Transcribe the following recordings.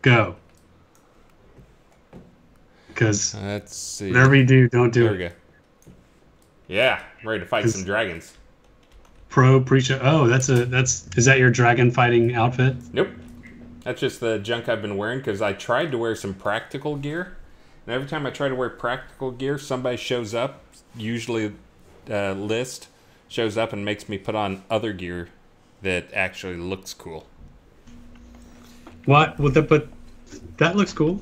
Go. Because Let's see. whatever you do, don't do There it. we go. Yeah, I'm ready to fight some dragons. Pre-show. Oh, is that your dragon fighting outfit? Nope. That's just the junk I've been wearing because I tried to wear some practical gear. And every time I try to wear practical gear, somebody shows up, usually List, shows up and makes me put on other gear that actually looks cool. What? But that looks cool.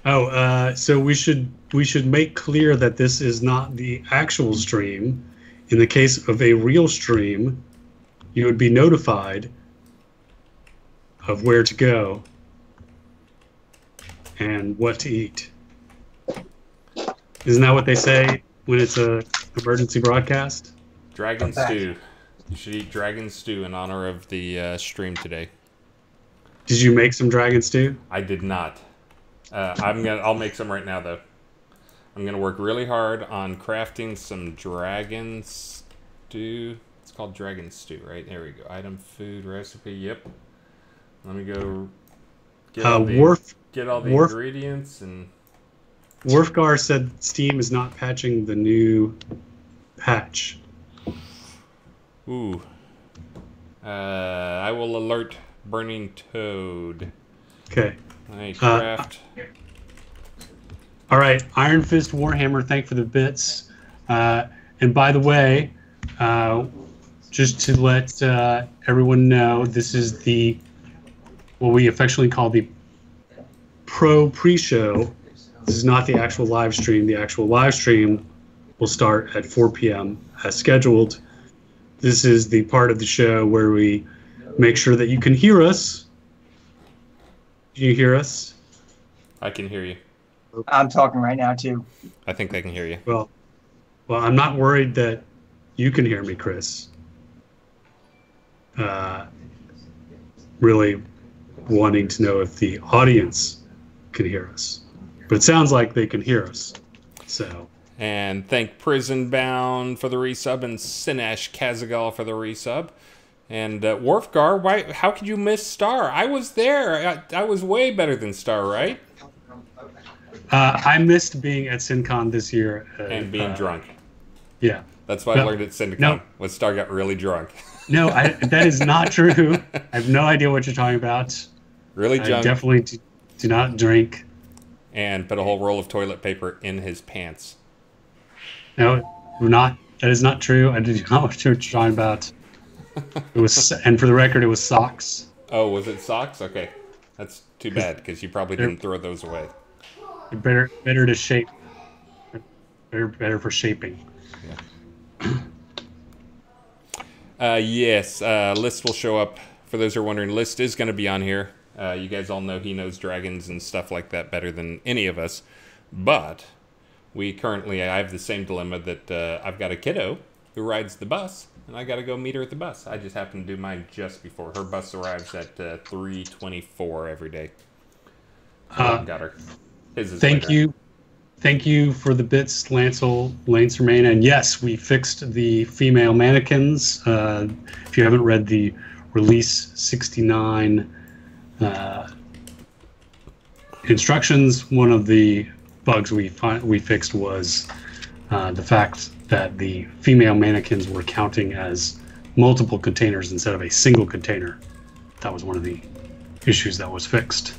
Oh, so we should make clear that this is not the actual stream. In the case of a real stream, you would be notified of where to go and what to eat. Isn't that what they say when it's a emergency broadcast? Dragon stew. You should eat dragon stew in honor of the stream today. Did you make some dragon stew? I did not. I'll make some right now though. I'm gonna work really hard on crafting some dragon stew. It's called dragon stew, right? There we go. Item, food, recipe. Yep. Let me go get all the ingredients and. Wolfgar said Steam is not patching the new patch. Ooh. I will alert Burning Toad. Okay. I craft. All right, Iron Fist Warhammer, thank for the bits. And by the way, just to let everyone know, this is what we affectionately call the pre-show. This is not the actual live stream. The actual live stream will start at 4 p.m. as scheduled. This is the part of the show where we make sure that you can hear us. Can you hear us? I can hear you. I'm talking right now too. I think they can hear you. Well, I'm not worried that you can hear me, Chris. Really wanting to know if the audience can hear us. But it sounds like they can hear us. So. And thank Prison Bound for the resub and Sinesh Kazagal for the resub. And Worfgar, how could you miss Star? I was there. I was way better than Star, right? I missed being at SynCon this year. And being drunk. Yeah. That's what I learned at SynCon, when Star got really drunk. No, that is not true. I have no idea what you're talking about. Really drunk. I definitely do not drink. And put a whole roll of toilet paper in his pants. No, that is not true. I do not know what you're talking about. It was, and for the record, it was socks. Oh, was it socks? Okay, that's too bad because you probably didn't throw those away. Better to shape. Better for shaping. Yeah. Yes, List will show up. For those who are wondering, List is going to be on here. You guys all know he knows dragons and stuff like that better than any of us. But I have the same dilemma that I've got a kiddo who rides the bus, and I got to go meet her at the bus. I just happen to do mine just before. Her bus arrives at 3:24 every day. So got her. His is thank later. you. Thank you for the bits, Lancermain. And yes, we fixed the female mannequins. If you haven't read the Release 69 instructions, one of the bugs we fixed was the fact that the female mannequins were counting as multiple containers instead of a single container. That was one of the issues that was fixed.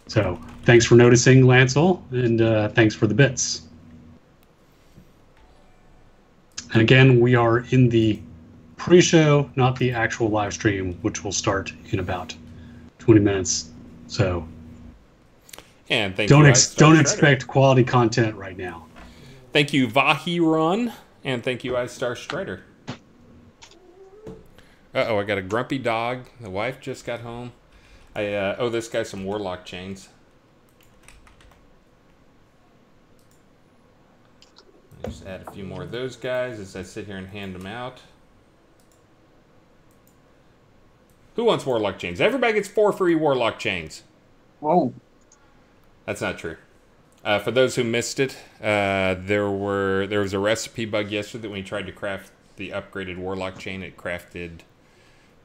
So thanks for noticing, Lancel, and thanks for the bits. And again, we are in the pre-show, not the actual live stream, which will start in about 20 minutes. So and thank don't you, expect quality content right now. Thank you, Vahiron, and thank you, iStar Strider. Uh-oh, I got a grumpy dog. The wife just got home. I owe this guy some warlock chains. Just add a few more of those guys as I sit here and hand them out. Who wants warlock chains? Everybody gets 4 free warlock chains. Whoa. That's not true. For those who missed it, there was a recipe bug yesterday when we tried to craft the upgraded warlock chain. It crafted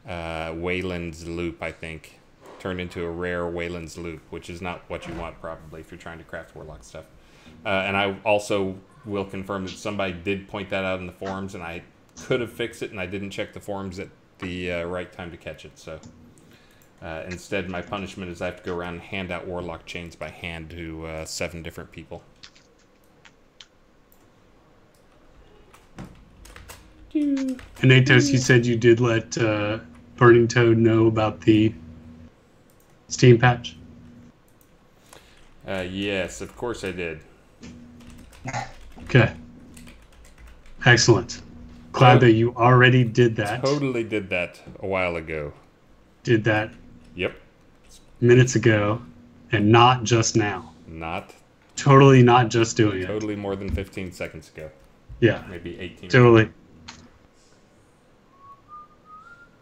Wayland's Loop, I think. Turned into a rare Wayland's Loop, which is not what you want probably if you're trying to craft Warlock stuff. And I also will confirm that somebody did point that out in the forums, and I could have fixed it, and I didn't check the forums at the right time to catch it. So instead, my punishment is I have to go around and hand out Warlock chains by hand to 7 different people. And Atos, you said you did let Burning Toad know about the Steam patch? Yes, of course I did. Okay. Excellent. Glad that you already did that. Totally did that a while ago. Did that Yep. minutes ago, and not just now. Not. Totally not just doing it. Totally more than 15 seconds ago. Yeah. Maybe 18. Totally.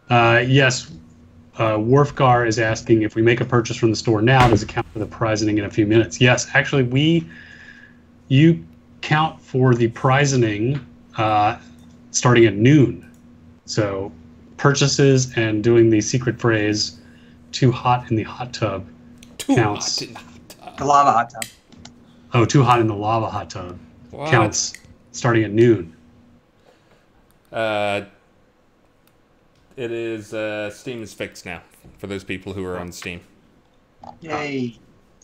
Yes. Wharfgar is asking if we make a purchase from the store now, does it count for the prizening in a few minutes? Yes, actually, you count for the prizening starting at noon. So purchases and doing the secret phrase "too hot in the hot tub" counts. Hot in the hot tub. The lava hot tub. Oh, too hot in the lava hot tub counts starting at noon. It is Steam is fixed now for those people who are on Steam. Yay.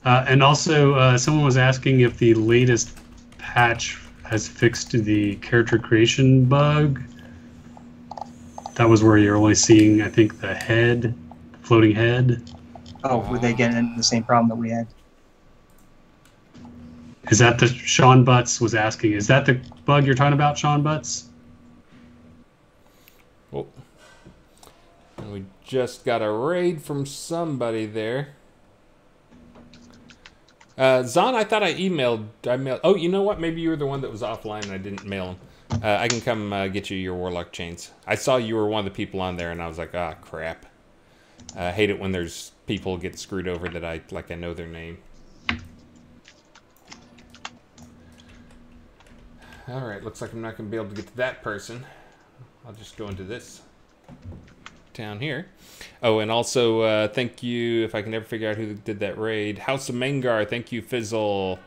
And also, someone was asking if the latest patch has fixed the character creation bug. That was where you're only seeing, I think, the head, floating head. Oh, were they getting into the same problem that we had? Is that the Sean Butts was asking? Is that the bug you're talking about, Sean Butts? Oh. And we just got a raid from somebody there. Zon, I thought I mailed. Oh, you know what? Maybe you were the one that was offline and I didn't mail them. I can come get you your Warlock chains. I saw you were one of the people on there and I was like, ah, crap. I hate it when there's people get screwed over that I know their name. Alright, looks like I'm not going to be able to get to that person. I'll just go into this down here. Oh, and also, thank you, if I can ever figure out who did that raid. House of Mangar, thank you, Fizzle.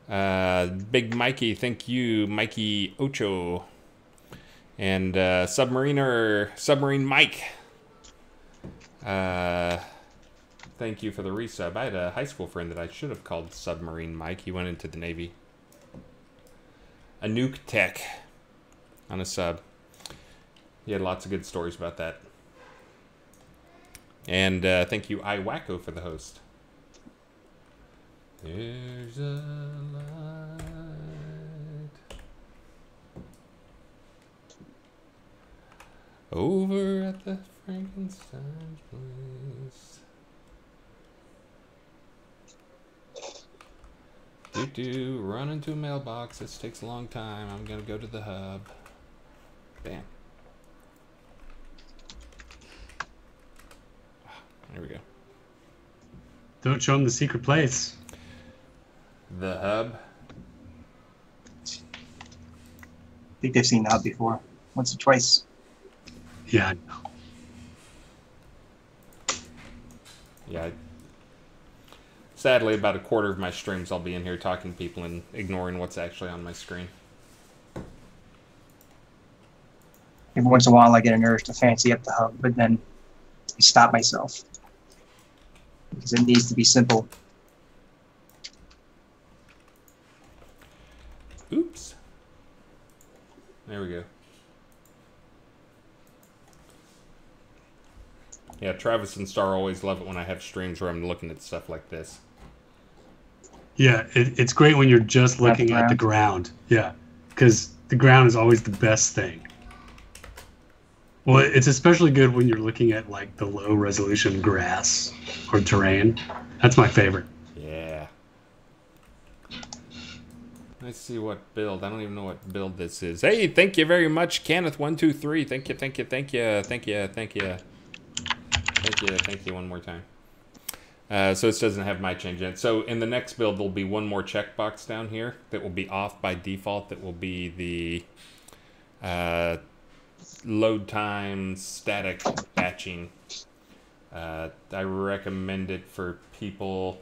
Big Mikey, thank you, Mikey Ocho. And Submarine Mike. Thank you for the resub. I had a high school friend that I should have called Submarine Mike. He went into the Navy. A Nuke Tech on a sub. He had lots of good stories about that. And thank you, iWacko, for the host. There's a light over at the Frankenstein place. Run into a mailbox. This takes a long time. I'm gonna go to the hub. Bam. There we go. Don't show them the secret place. The hub. I think they've seen the hub before. Once or twice. Yeah, I know. Yeah. Sadly, about a quarter of my streams I'll be in here talking to people and ignoring what's actually on my screen. Every once in a while I get an urge to fancy up the hub, but then I stop myself. Because it needs to be simple. Oops. There we go. Yeah, Travis and Star always love it when I have streams where I'm looking at stuff like this. Yeah, it's great when you're just looking at the ground. Yeah, because the ground is always the best thing. Well, it's especially good when you're looking at like the low resolution grass or terrain. That's my favorite. Yeah. Let's see what build. I don't even know what build this is. Hey, thank you very much, Kenneth123. Thank you, thank you, thank you, thank you, thank you. Thank you one more time. So this doesn't have my change in it. So in the next build, there'll be one more checkbox down here that will be off by default. That will be the load time, static batching. I recommend it for people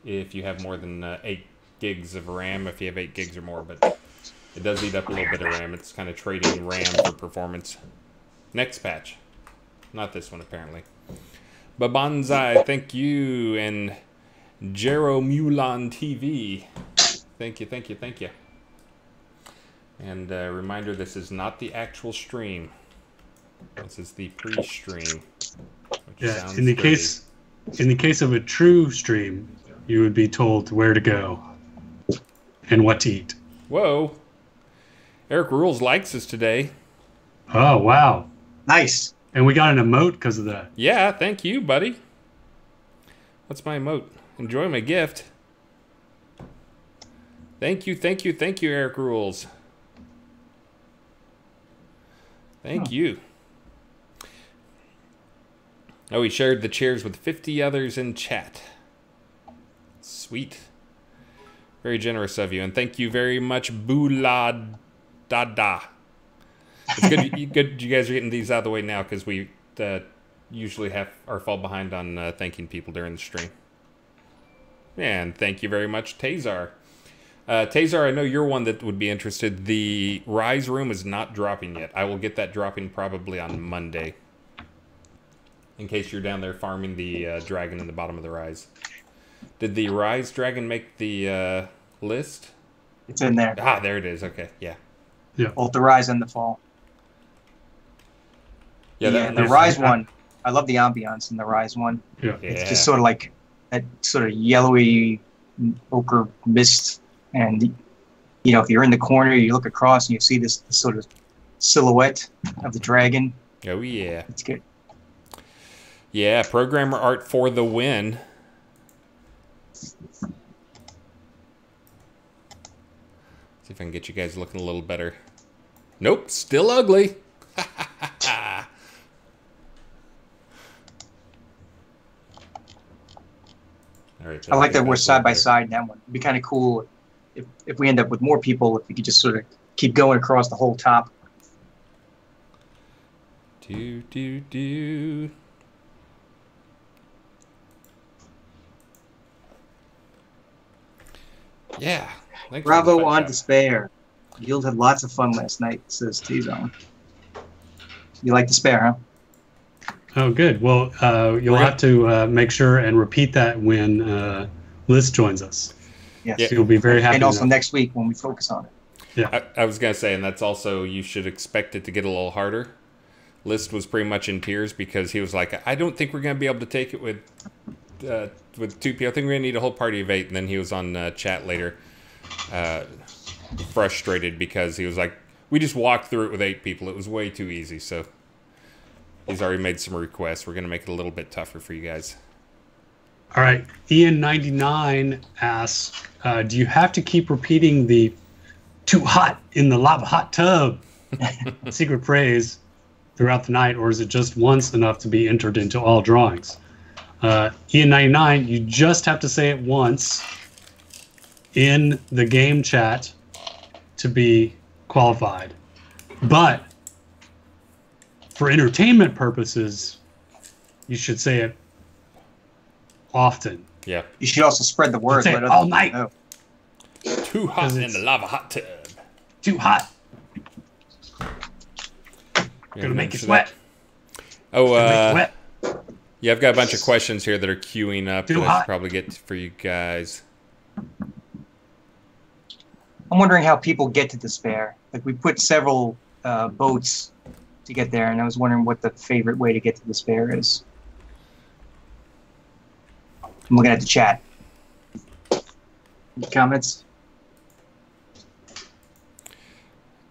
if you have more than 8 gigs of RAM, if you have 8 gigs or more, but it does eat up a little bit of RAM. It's kind of trading RAM for performance. Next patch. Not this one, apparently. Babanzai, thank you. And Jero Mulan TV. Thank you, thank you, thank you. And reminder, this is not the actual stream. This is the pre-stream. Yeah, in the case of a true stream, you would be told where to go and what to eat. Whoa. Eric Rules likes us today. Oh, wow. Nice. And we got an emote because of that. Yeah, thank you, buddy. What's my emote? Enjoy my gift. Thank you, thank you, thank you, Eric Rules. Thank you. Oh, he shared the cheers with 50 others in chat. Sweet. Very generous of you. And thank you very much, Bula Dada. It's good you guys are getting these out of the way now, because we usually fall behind on thanking people during the stream. And thank you very much, Tazar. Tazar, I know you're one that would be interested. The Rise room is not dropping yet. I will get that dropping probably on Monday. In case you're down there farming the dragon in the bottom of the Rise. Did the Rise dragon make the list? It's in there. Ah, there it is. Okay, yeah. Yeah. Both the Rise and the Fall. Yeah, the Rise one, I love the ambiance in the Rise one. Yeah. It's just sort of like that sort of yellowy ochre mist. And, you know, if you're in the corner, you look across and you see this sort of silhouette of the dragon. Oh, yeah. It's good. Yeah, programmer art for the win. See if I can get you guys looking a little better. Nope, still ugly. All right, I like that we're side by side in that one. It'd be kind of cool if we end up with more people, if we could just sort of keep going across the whole top. Do. Yeah. Bravo on Despair. Yield had lots of fun last night, says T-Zone. You like Despair, huh? Oh, good. Well, you'll have to make sure and repeat that when Liz joins us. Yes. Yeah. So you'll be very happy. And also next week when we focus on it. Yeah. I was going to say, and that's also, you should expect it to get a little harder. List was pretty much in tears because he was like, I don't think we're going to be able to take it with 2 people. I think we're going to need a whole party of 8. And then he was on chat later, frustrated because he was like, we just walked through it with 8 people. It was way too easy. So he's already made some requests. We're going to make it a little bit tougher for you guys. All right. Ian99 asks, do you have to keep repeating the too hot in the lava hot tub secret phrase throughout the night, or is it just once enough to be entered into all drawings? Ian99, you just have to say it once in the game chat to be qualified. But for entertainment purposes, you should say it often. Yeah. You should also spread the word. Say it all night. Know. Too hot in the lava hot tub. Too hot. Gonna make you sweat. Oh, yeah, I've got a bunch of questions here that are queuing up that I should probably get for you guys. I'm wondering how people get to Despair. Like, we put several boats to get there, and I was wondering what the favorite way to get to Despair is. I'm looking at the chat. Any comments?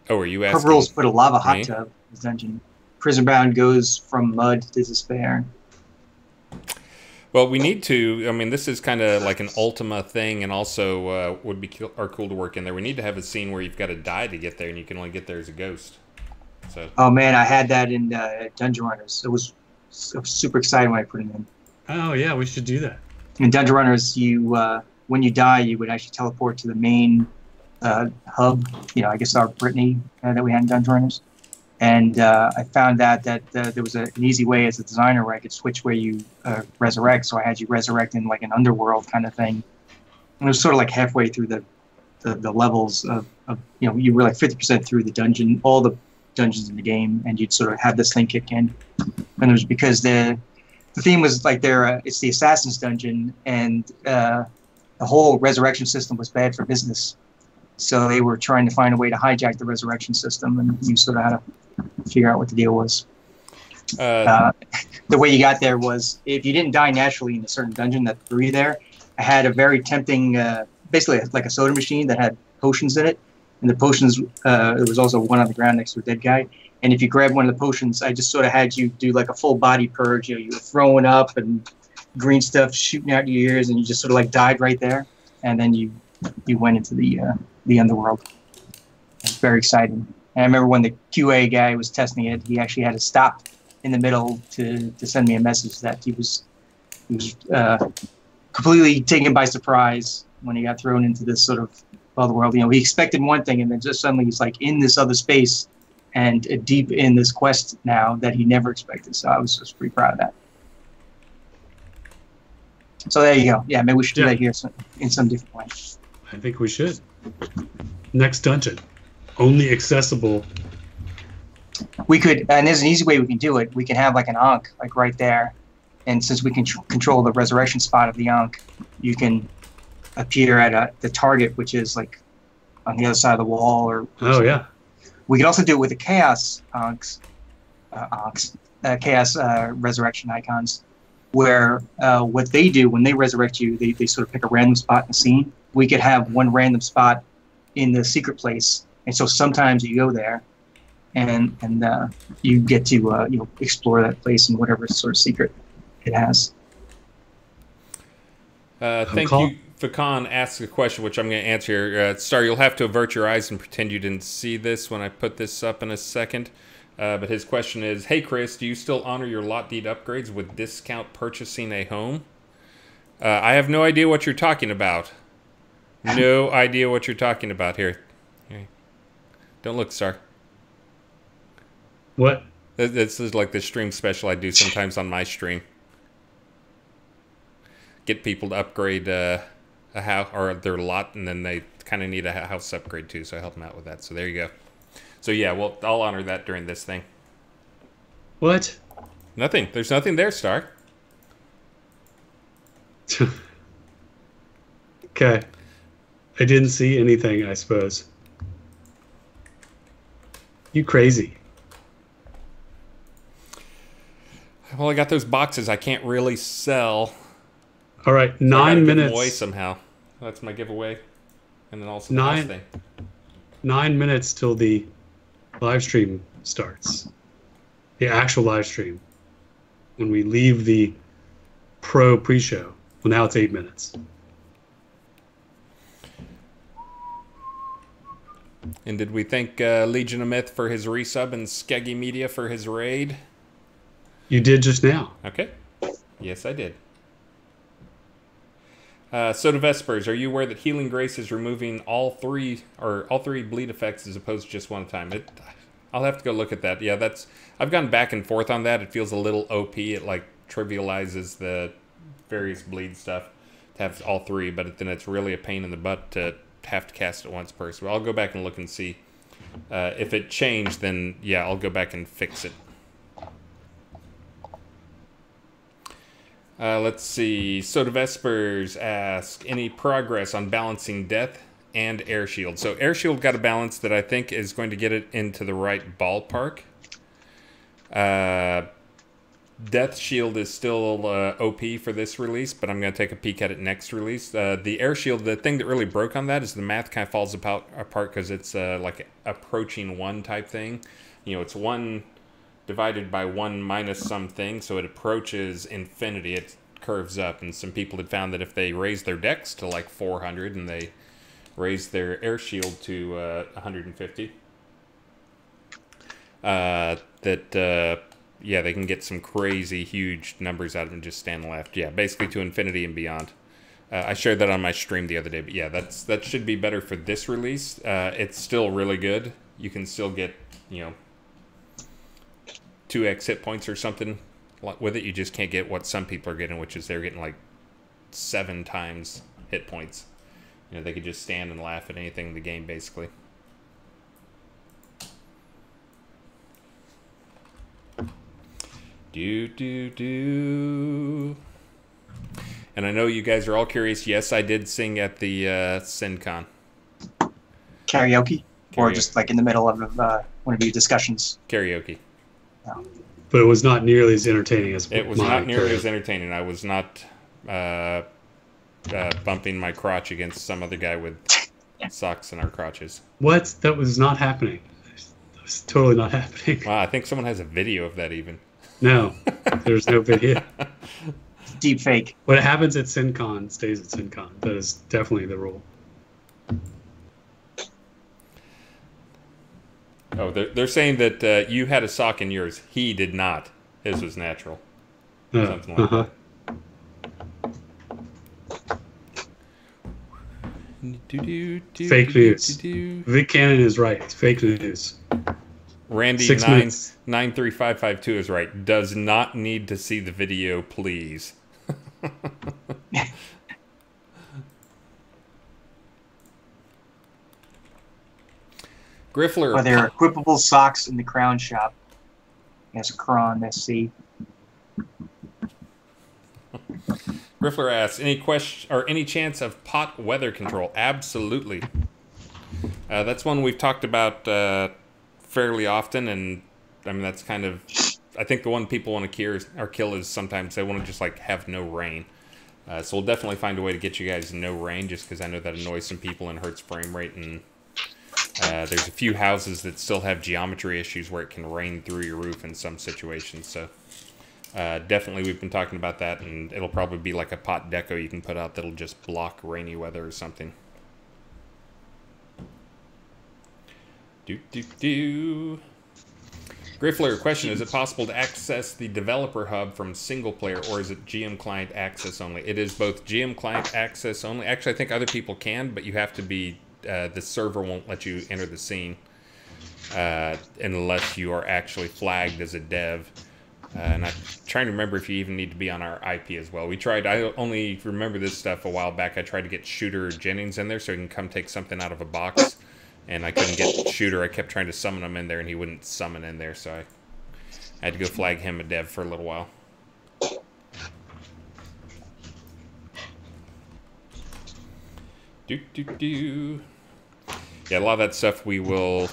Oh, are you asking? Rules put a lava hot me? tub in this dungeon. Prison Bound goes from mud to despair. Well, we need to. I mean, this is kind of like an Ultima thing, and also would be cool to work in there. We need to have a scene where you've got to die to get there, and you can only get there as a ghost. So. Oh man, I had that in Dungeon Runners. It was super exciting when I put it in. Oh yeah, we should do that. In Dungeon Runners, you when you die, you would actually teleport to the main hub. You know, I guess our Brittany that we had in Dungeon Runners, And I found out that there was an easy way as a designer where I could switch where you resurrect. So I had you resurrect in like an underworld kind of thing. And it was sort of like halfway through the levels of you were like 50% through the dungeon, all the dungeons in the game, and you'd sort of have this thing kick in. And it was because the theme was like it's the Assassin's Dungeon, and the whole resurrection system was bad for business. So they were trying to find a way to hijack the resurrection system, and you sort of had to figure out what the deal was. The way you got there was if you didn't die naturally in a certain dungeon that threw you there, I had a very tempting, basically like a soda machine that had potions in it. And the potions, there was also one on the ground next to a dead guy. And if you grab one of the potions, I just sort of had you do like a full body purge. You were throwing up and green stuff shooting out your ears, and you just sort of like died right there. And then you went into the underworld. It's very exciting. And I remember when the QA guy was testing it, he actually had to stop in the middle to send me a message that he was completely taken by surprise when he got thrown into this sort of other world. He expected one thing, and then just suddenly he's like in this other space and deep in this quest now that he never expected. So I was just pretty proud of that. So there you go. Yeah, maybe we should do that here in some different way. I think we should. Next dungeon, only accessible. We could, and there's an easy way we can do it. We can have like an Ankh, like right there. And since we can control the resurrection spot of the Ankh, you can appear at the target, which is like on the other side of the wall. Or yeah. We could also do it with the Chaos Chaos resurrection icons, where what they do when they resurrect you, they sort of pick a random spot in the scene. We could have one random spot in the secret place, and so sometimes you go there, and you get to explore that place and whatever sort of secret it has. Thank you. Fakan asks a question, which I'm going to answer here. Star, you'll have to avert your eyes and pretend you didn't see this when I put this up in a second. But his question is, hey, Chris, do you still honor your lot deed upgrades with discount purchasing a home? I have no idea what you're talking about. No idea what you're talking about here. Don't look, Star. What? This is like the stream special I do sometimes on my stream. Get people to upgrade a house or their lot, and then they kind of need a house upgrade too, so I help them out with that. So there you go. So yeah, well, I'll honor that during this thing. What? Nothing. There's nothing there, Star. Okay. I didn't see anything, I suppose. You crazy. Well, I got those boxes I can't really sell. All right, So 9 minutes. Give them away somehow. That's my giveaway. And then also the last thing. 9 minutes till the live stream starts. The actual live stream. When we leave the pro pre-show. Well, now it's 8 minutes. And did we thank Legion of Myth for his resub and Skeggy Media for his raid? You did just now. Okay. Yes, I did. Soda Vespers, are you aware that Healing Grace is removing all three bleed effects as opposed to just one at a time? I'll have to go look at that. Yeah, I've gone back and forth on that. It feels a little OP. It like trivializes the various bleed stuff to have all three, but then it's really a pain in the butt to have to cast it once per. So I'll go back and look and see. If it changed, then yeah, I'll go back and fix it. Let's see. Soda Vespers ask, any progress on balancing Death and Air Shield? So Air Shield got a balance that I think is going to get it into the right ballpark. Death Shield is still OP for this release, but I'm going to take a peek at it next release. The Air Shield, the thing that really broke on that is the math kind of falls apart because it's like approaching 1 type thing. You know, it's 1 divided by 1 minus something, so it approaches infinity. It curves up, and some people had found that if they raised their dex to like 400 and they raised their air shield to 150, yeah, they can get some crazy huge numbers out of them just stand left. Yeah, basically to infinity and beyond. I shared that on my stream the other day, but yeah, that should be better for this release. It's still really good. You can still get, you know, 2x hit points or something with it. You just can't get what some people are getting, which is they're getting like 7 times hit points. You know, they could just stand and laugh at anything in the game, basically. And I know you guys are all curious. Yes, I did sing at the SynCon. Karaoke? Or just like in the middle of one of your discussions? Karaoke. Oh. But it was not nearly as entertaining as it was not nearly as entertaining. I was not bumping my crotch against some other guy with socks in our crotches. What? That was not happening. That was totally not happening. Wow, I think someone has a video of that even. No, there's no video. Deep fake. What happens at SynCon stays at SynCon. That is definitely the rule. Oh, they're saying that you had a sock in yours. He did not. His was natural. Something like that. Fake news. Vic Cannon is right. It's fake news. Randy 93552 is right. Does not need to see the video, please. Griffler. Are there equipable socks in the Crown shop? Yes, Cron SC. Griffler asks, any chance of pot weather control? Absolutely. That's one we've talked about fairly often, and I mean that's kind of, I think the one people want to kill is sometimes they want to just like have no rain. So we'll definitely find a way to get you guys no rain, just because I know that annoys some people and hurts frame rate, and there's a few houses that still have geometry issues where it can rain through your roof in some situations. So definitely we've been talking about that, and it'll probably be like a pot deco you can put out that'll just block rainy weather or something. Griffler, question, is it possible to access the developer hub from single player, or is it GM client access only? It is both GM client access only. Actually, I think other people can, but you have to be, the server won't let you enter the scene unless you are actually flagged as a dev. And I'm trying to remember if you even need to be on our IP as well. We tried, I only remember this stuff a while back. I tried to get Shooter Jennings in there so he can come take something out of a box. And I couldn't get Shooter. I kept trying to summon him in there, and he wouldn't summon in there, so I had to go flag him a dev for a little while. Yeah, a lot of that stuff we will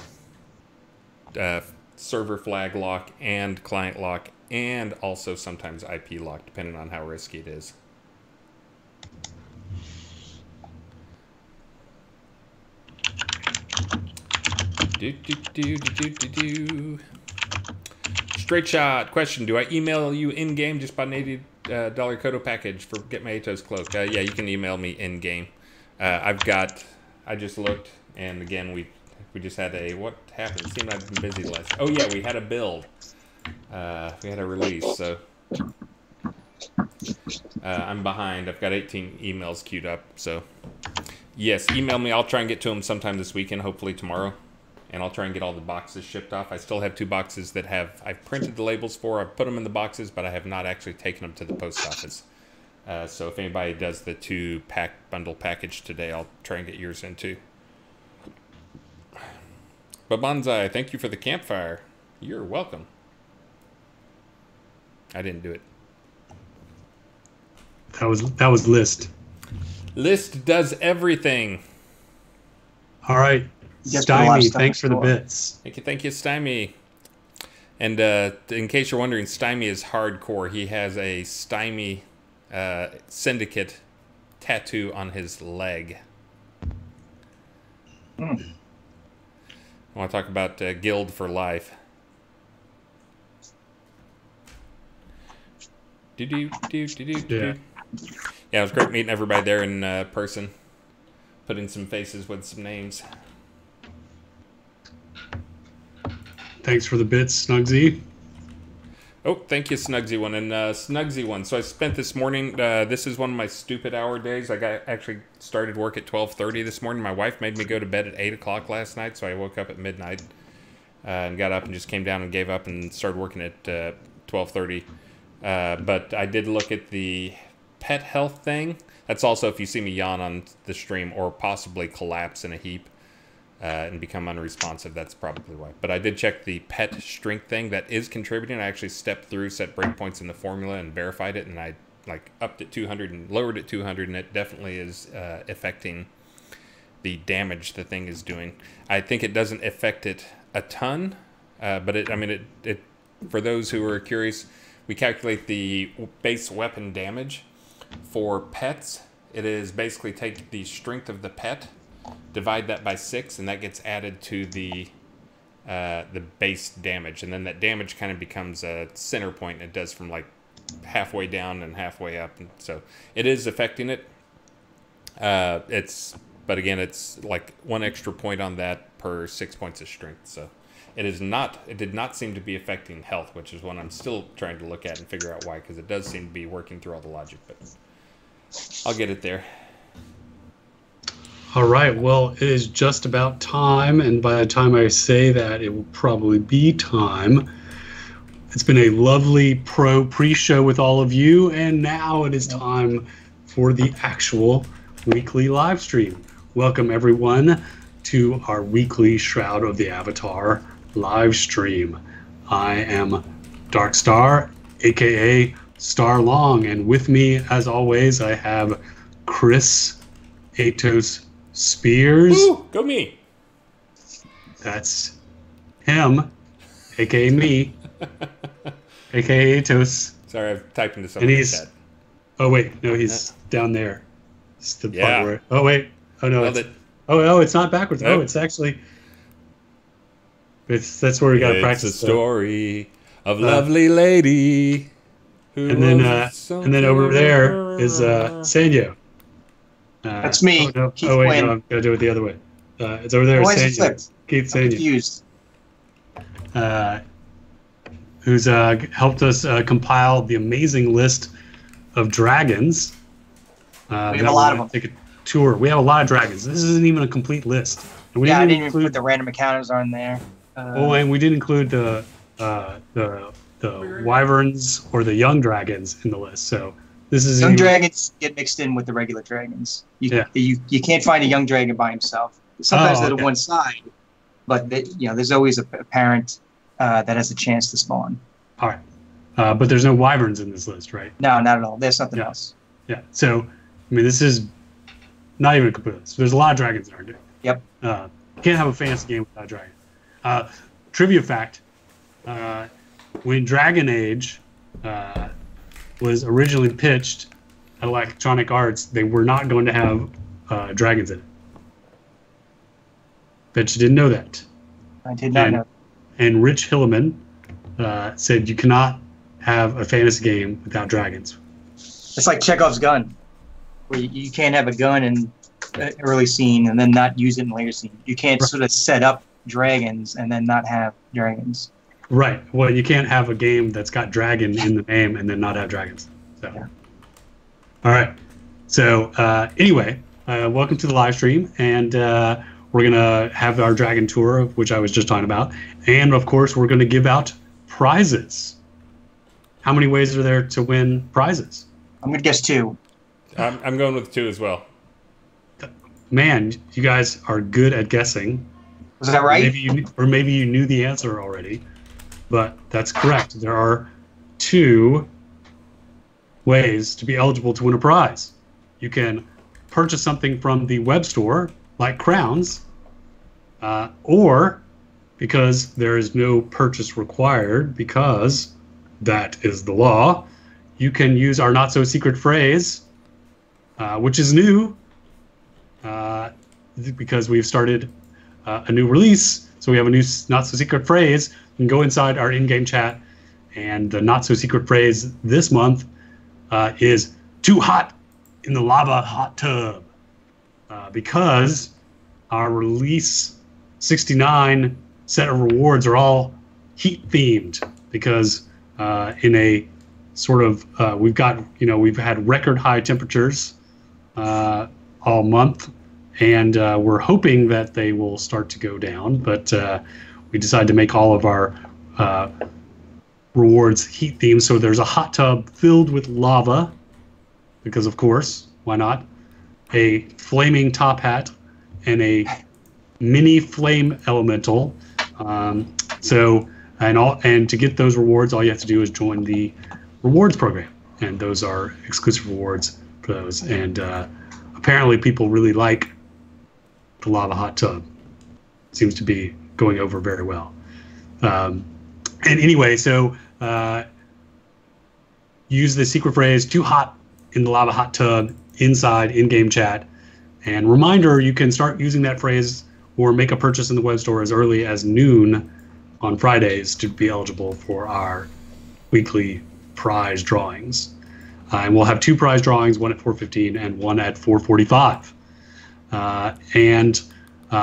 server flag lock and client lock, and also sometimes IP lock, depending on how risky it is. Straight shot question, do I email you in game? Just bought an $80 Kodo package for Get My Atos cloak. Yeah, you can email me in game. I just looked, and again we just had a, what happened? It seemed I've been busy last. Oh yeah, we had a build. We had a release, so I'm behind. I've got 18 emails queued up, so yes, email me. I'll try and get to them sometime this weekend, hopefully tomorrow. And I'll try and get all the boxes shipped off. I still have 2 boxes that I've printed the labels for. I've put them in the boxes, but I have not actually taken them to the post office. So if anybody does the 2-pack bundle package today, I'll try and get yours in too. But Bonsai, thank you for the campfire. You're welcome. I didn't do it. That was List. List does everything. All right. Stymie, thanks for the bits. Thank you, Stymie. And in case you're wondering, Stymie is hardcore. He has a Stymie Syndicate tattoo on his leg. I want to talk about Guild for Life. Yeah, it was great meeting everybody there in person. Putting some faces with some names. Thanks for the bits, Snugsy. Oh, thank you, Snugsy One. And Snugsy One. So I spent this morning, this is one of my stupid hour days. I actually started work at 12:30 this morning. My wife made me go to bed at 8 o'clock last night, so I woke up at midnight. and got up and just came down and gave up and started working at 12:30. But I did look at the pet health thing. That's also if you see me yawn on the stream or possibly collapse in a heap and become unresponsive, that's probably why. But I did check the pet strength thing. That is contributing. I actually stepped through, set breakpoints in the formula, and verified it, and I like upped it 200 and lowered it 200, and it definitely is affecting the damage the thing is doing. I think it doesn't affect it a ton, but it for those who are curious, we calculate the base weapon damage for pets. It is basically take the strength of the pet, divide that by 6, and that gets added to the base damage, and then that damage kind of becomes a center point, and it does from like halfway down and halfway up, and so it is affecting it. But again, it's like 1 extra point on that per 6 points of strength. So it did not seem to be affecting health, which is what I'm still trying to look at and figure out why, because it does seem to be working through all the logic, but I'll get it there. All right, well, it is just about time, and by the time I say that, it will probably be time. It's been a lovely pre-show with all of you, and now it is time for the actual weekly live stream. Welcome, everyone, to our weekly Shroud of the Avatar live stream. I am Darkstar, aka Star Long, and with me, as always, I have Chris Atos Spears. Woo, go me. That's him, aka me, aka Atos. Sorry, I've typed into something like that. Oh wait, no, he's down there. It's the part where. Oh wait. Oh no. It's not backwards. Nope. Oh, it's actually. That's where we got to practice. It's a story of lovely lady. And then over there is Sanyo. That's me. No, I'm gonna do it the other way. It's over there. Sanyo. Keith Sanyo. Confused. Who's helped us compile the amazing list of dragons. We have a lot of them. Take a tour. We have a lot of dragons. This isn't even a complete list. And I didn't even put the random encounters on there. And we didn't include the wyverns or the young dragons in the list. So this is young dragons get mixed in with the regular dragons. You can't find a young dragon by himself. Sometimes they're to one side, but there's always a parent that has a chance to spawn. All right, but there's no wyverns in this list, right? No, not at all. There's something else. Yeah. So I mean, this is not even a complete list. There's a lot of dragons in our game. Yep. You can't have a fantasy game without a dragon. Trivia fact, when Dragon Age was originally pitched at Electronic Arts, they were not going to have dragons in it. Bet you didn't know that. I did not know. And Rich Hilleman said you cannot have a fantasy game without dragons. It's like Chekhov's gun, where you can't have a gun in the early scene and then not use it in later scene. You can't sort of set up dragons and then not have dragons. Right. Well, you can't have a game that's got dragon in the name and then not have dragons. So, All right. So anyway, welcome to the live stream, and we're gonna have our dragon tour, which I was just talking about, and of course we're gonna give out prizes. How many ways are there to win prizes? I'm gonna guess 2. I'm going with 2 as well. Man, you guys are good at guessing. Was that right? Maybe you knew the answer already, but that's correct. There are 2 ways to be eligible to win a prize. You can purchase something from the web store, like crowns, or because there is no purchase required, because that is the law, you can use our not-so-secret phrase, which is new, because we've started a new release, so we have a new not-so-secret phrase. You can go inside our in-game chat, and the not-so-secret phrase this month is "too hot in the lava hot tub," because our release 69 set of rewards are all heat-themed, because in a sort of we've had record high temperatures all month, and we're hoping that they will start to go down, but we decided to make all of our rewards heat themed. So there's a hot tub filled with lava, because of course, why not? A flaming top hat and a mini flame elemental. And to get those rewards, all you have to do is join the rewards program, and those are exclusive rewards for those. And apparently, people really like the lava hot tub. Seems to be going over very well. And anyway, so use the secret phrase "too hot in the lava hot tub" inside in-game chat. And reminder, you can start using that phrase or make a purchase in the web store as early as noon on Fridays to be eligible for our weekly prize drawings. And we'll have 2 prize drawings, one at 4:15 and one at 4:45.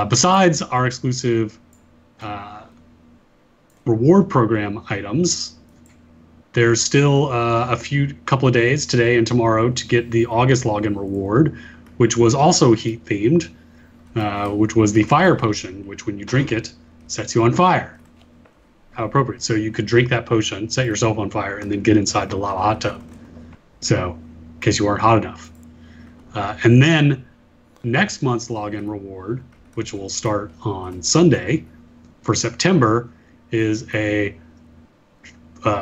Besides our exclusive reward program items, there's still a couple of days, today and tomorrow, to get the August login reward, which was also heat themed, which was the fire potion, which when you drink it, sets you on fire. How appropriate. So you could drink that potion, set yourself on fire, and then get inside the lava hot tub. So, in case you weren't hot enough. And then next month's login reward, which will start on Sunday for September, is a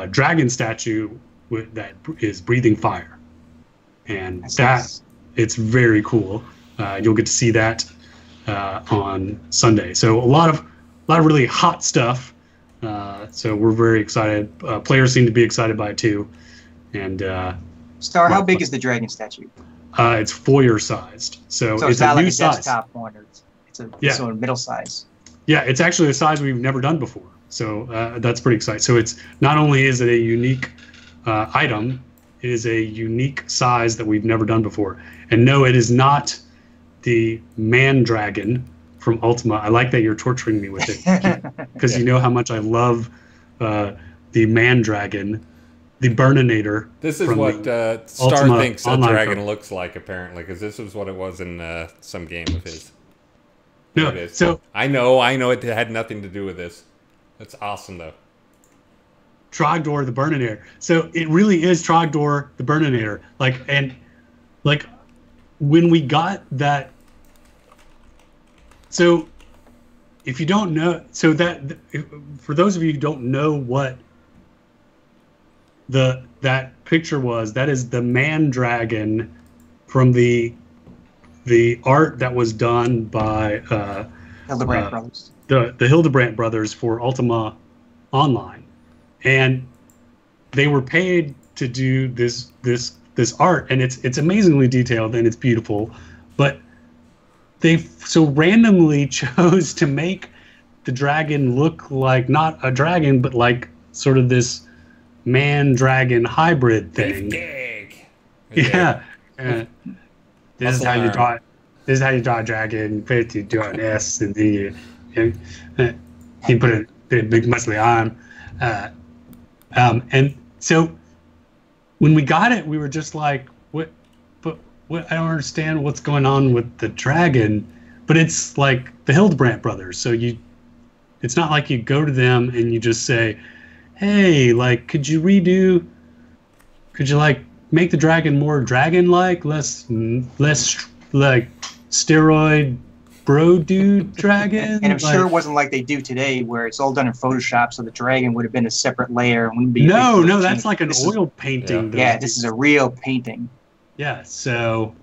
dragon statue that is breathing fire. And it's very cool. You'll get to see that on Sunday. So a lot of really hot stuff. So we're very excited. Players seem to be excited by it too. And Star, how big is the dragon statue? It's foyer sized. So it's not a new like a size. desktop one, or it's a sort of middle size. Yeah, it's actually a size we've never done before. So that's pretty exciting. So it's not only is it a unique item, it is a unique size that we've never done before. And no, it is not the man dragon from Ultima. I like that you're torturing me with it, because you know how much I love the man dragon, the Burninator. This is what Star Ultima thinks a Online dragon looks like, apparently, because this is what it was in some game of his. No, it is. so I know it had nothing to do with this. That's awesome, though. Trogdor the Burninator. So it really is Trogdor the Burninator. Like when we got that. So if you don't know, so that for those of you who don't know what that picture was, that is the man dragon from the art that was done by Hildebrandt Brothers. The Hildebrandt brothers for Ultima Online, and they were paid to do this art, and it's amazingly detailed and it's beautiful, but they so randomly chose to make the dragon look like not a dragon, but like sort of this man dragon hybrid thing. Yeah. This is how you draw it. This is how you draw a dragon. First you draw an S, and then you put a big muscly arm. And so when we got it, we were just like, what? But what? I don't understand what's going on with the dragon. But it's like the Hildebrandt brothers. So it's not like you go to them and you just say, hey, like, could you like make the dragon more dragon-like, less like steroid bro dude dragon? And I'm sure it wasn't like they do today, where it's all done in Photoshop, so the dragon would have been a separate layer. No, that's like an oil painting. Yeah, this is a real painting. Yeah, so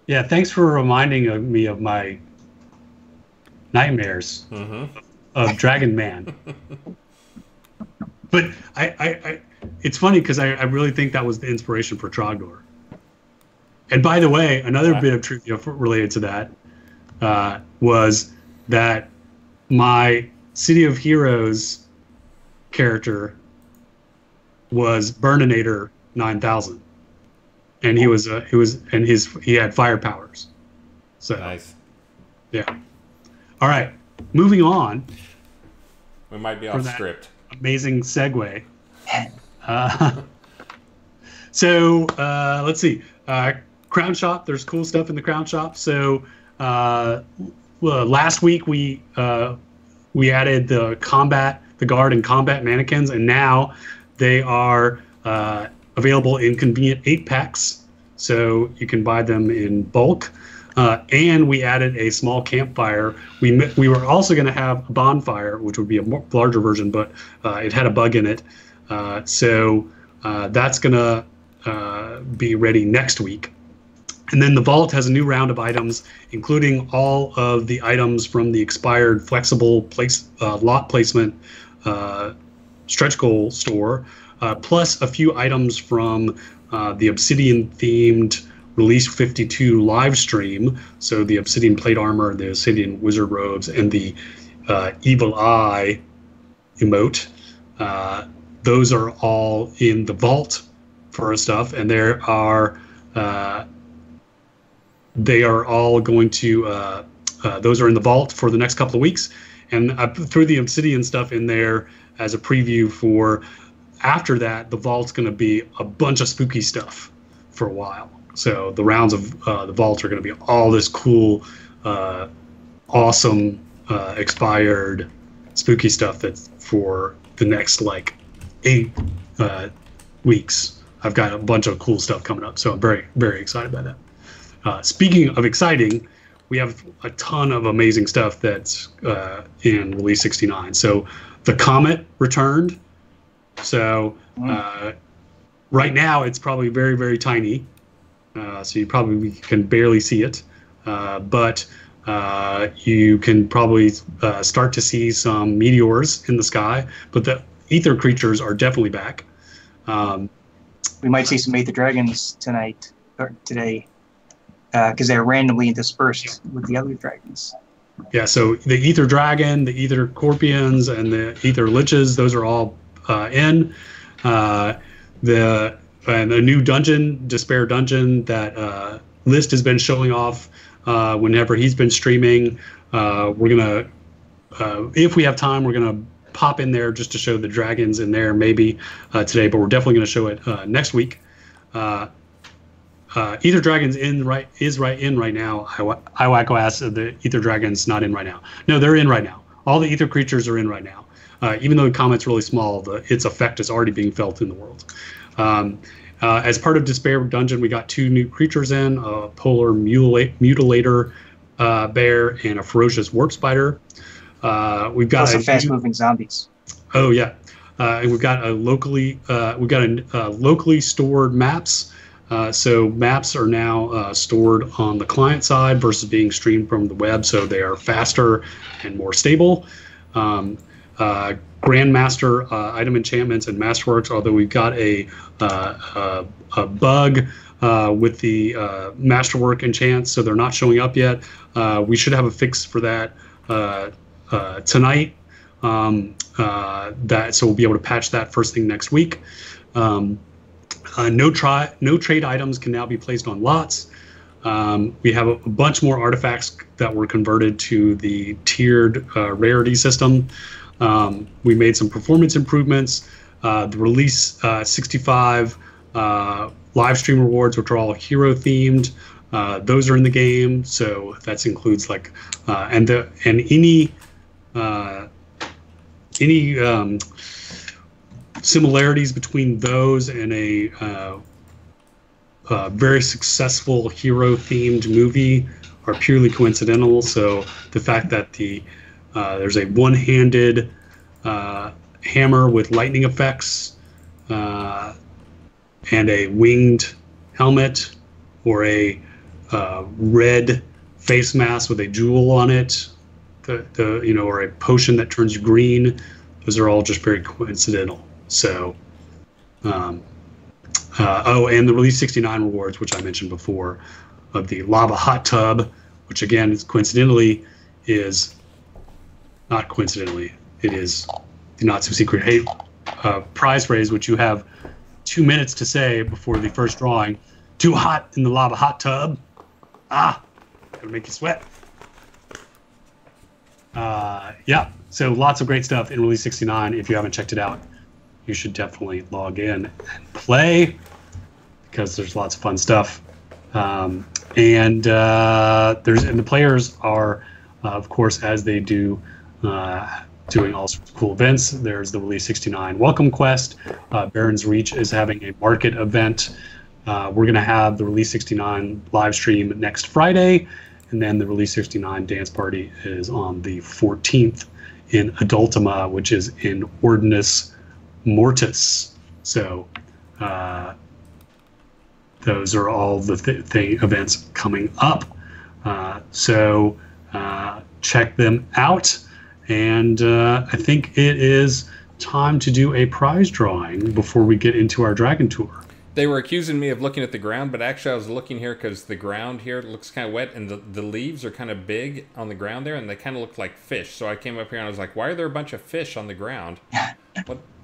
yeah, thanks for reminding me of my nightmares of Dragon Man. But I it's funny because I really think that was the inspiration for Trogdor. And by the way, another bit of trivia related to that was that my City of Heroes character was Burninator 9000, and he had fire powers. So nice. Yeah. All right, moving on. We might be off script. Amazing segue. So let's see. Crown Shop. There's cool stuff in the Crown Shop. So last week we we added the guard and combat mannequins, and now they are available in convenient 8-packs, so you can buy them in bulk. And we added a small campfire. We were also going to have a bonfire, which would be a more larger version, but it had a bug in it. So that's going to be ready next week. And then the vault has a new round of items, including all of the items from the expired flexible lot placement stretch goal store, plus a few items from the Obsidian-themed Release 52 live stream. So the Obsidian plate armor, the Obsidian wizard robes, and the Evil Eye emote. Those are all in the vault for stuff, and they are all going to those are in the vault for the next couple of weeks, and I threw the Obsidian stuff in there as a preview for after that. The vault's going to be a bunch of spooky stuff for a while. So the rounds of the vault are going to be all this cool, awesome, expired, spooky stuff that's for the next like 8 weeks. I've got a bunch of cool stuff coming up, so I'm very, very excited by that. Speaking of exciting, we have a ton of amazing stuff that's in Release 69. So the Comet returned. So right now it's probably very, very tiny. So you probably can barely see it. But you can probably start to see some meteors in the sky. But the ether creatures are definitely back. We might see some Aether Dragons tonight or today, because they're randomly interspersed with the other dragons. Yeah, so the Ether Dragon, the Ether Corpions, and the Ether Liches, those are all in. The new dungeon, Despair Dungeon, that List has been showing off whenever he's been streaming. We're going to, if we have time, we're going to pop in there just to show the dragons in there maybe today, but we're definitely going to show it next week. Ether Dragon's right now. Iwako asks the Ether Dragon's not in right now. No, they're in right now. All the Ether creatures are in right now. Even though the Comet's really small, its effect is already being felt in the world. As part of Despair Dungeon, we got 2 new creatures in, a Polar Mutilator Bear and a Ferocious Warp Spider. We've got some fast-moving zombies. Oh yeah, and we've got locally stored maps. So maps are now stored on the client side versus being streamed from the web, so they are faster and more stable. Grandmaster item enchantments and masterworks, although we've got a bug with the masterwork enchants, so they're not showing up yet. We should have a fix for that tonight. So we'll be able to patch that first thing next week. No trade items can now be placed on lots. We have a bunch more artifacts that were converted to the tiered rarity system. We made some performance improvements. The Release 65 live stream rewards, which are all hero themed, those are in the game. So that includes like any similarities between those and a very successful hero-themed movie are purely coincidental. So the fact that there's a one-handed hammer with lightning effects and a winged helmet, or a red face mask with a jewel on it, or a potion that turns green, those are all just very coincidental. So, and the Release 69 rewards, which I mentioned before, of the lava hot tub, which again, is not coincidentally, it is the not so secret prize phrase, which you have 2 minutes to say before the first drawing. Too hot in the lava hot tub. Gonna make you sweat. Yeah, so lots of great stuff in Release 69. If you haven't checked it out, you should definitely log in and play, because there's lots of fun stuff. And the players are, of course, as they do, doing all sorts of cool events. There's the Release 69 Welcome Quest. Baron's Reach is having a market event. We're going to have the Release 69 live stream next Friday, and then the Release 69 dance party is on the 14th in Adultima, which is in Ordinus Mortis. So those are all the events coming up. So check them out. And I think it is time to do a prize drawing before we get into our Dragon Tour. They were accusing me of looking at the ground, but actually I was looking here because the ground here looks kind of wet, and the leaves are kind of big on the ground there, and they kind of look like fish. So I came up here and I was like, why are there a bunch of fish on the ground?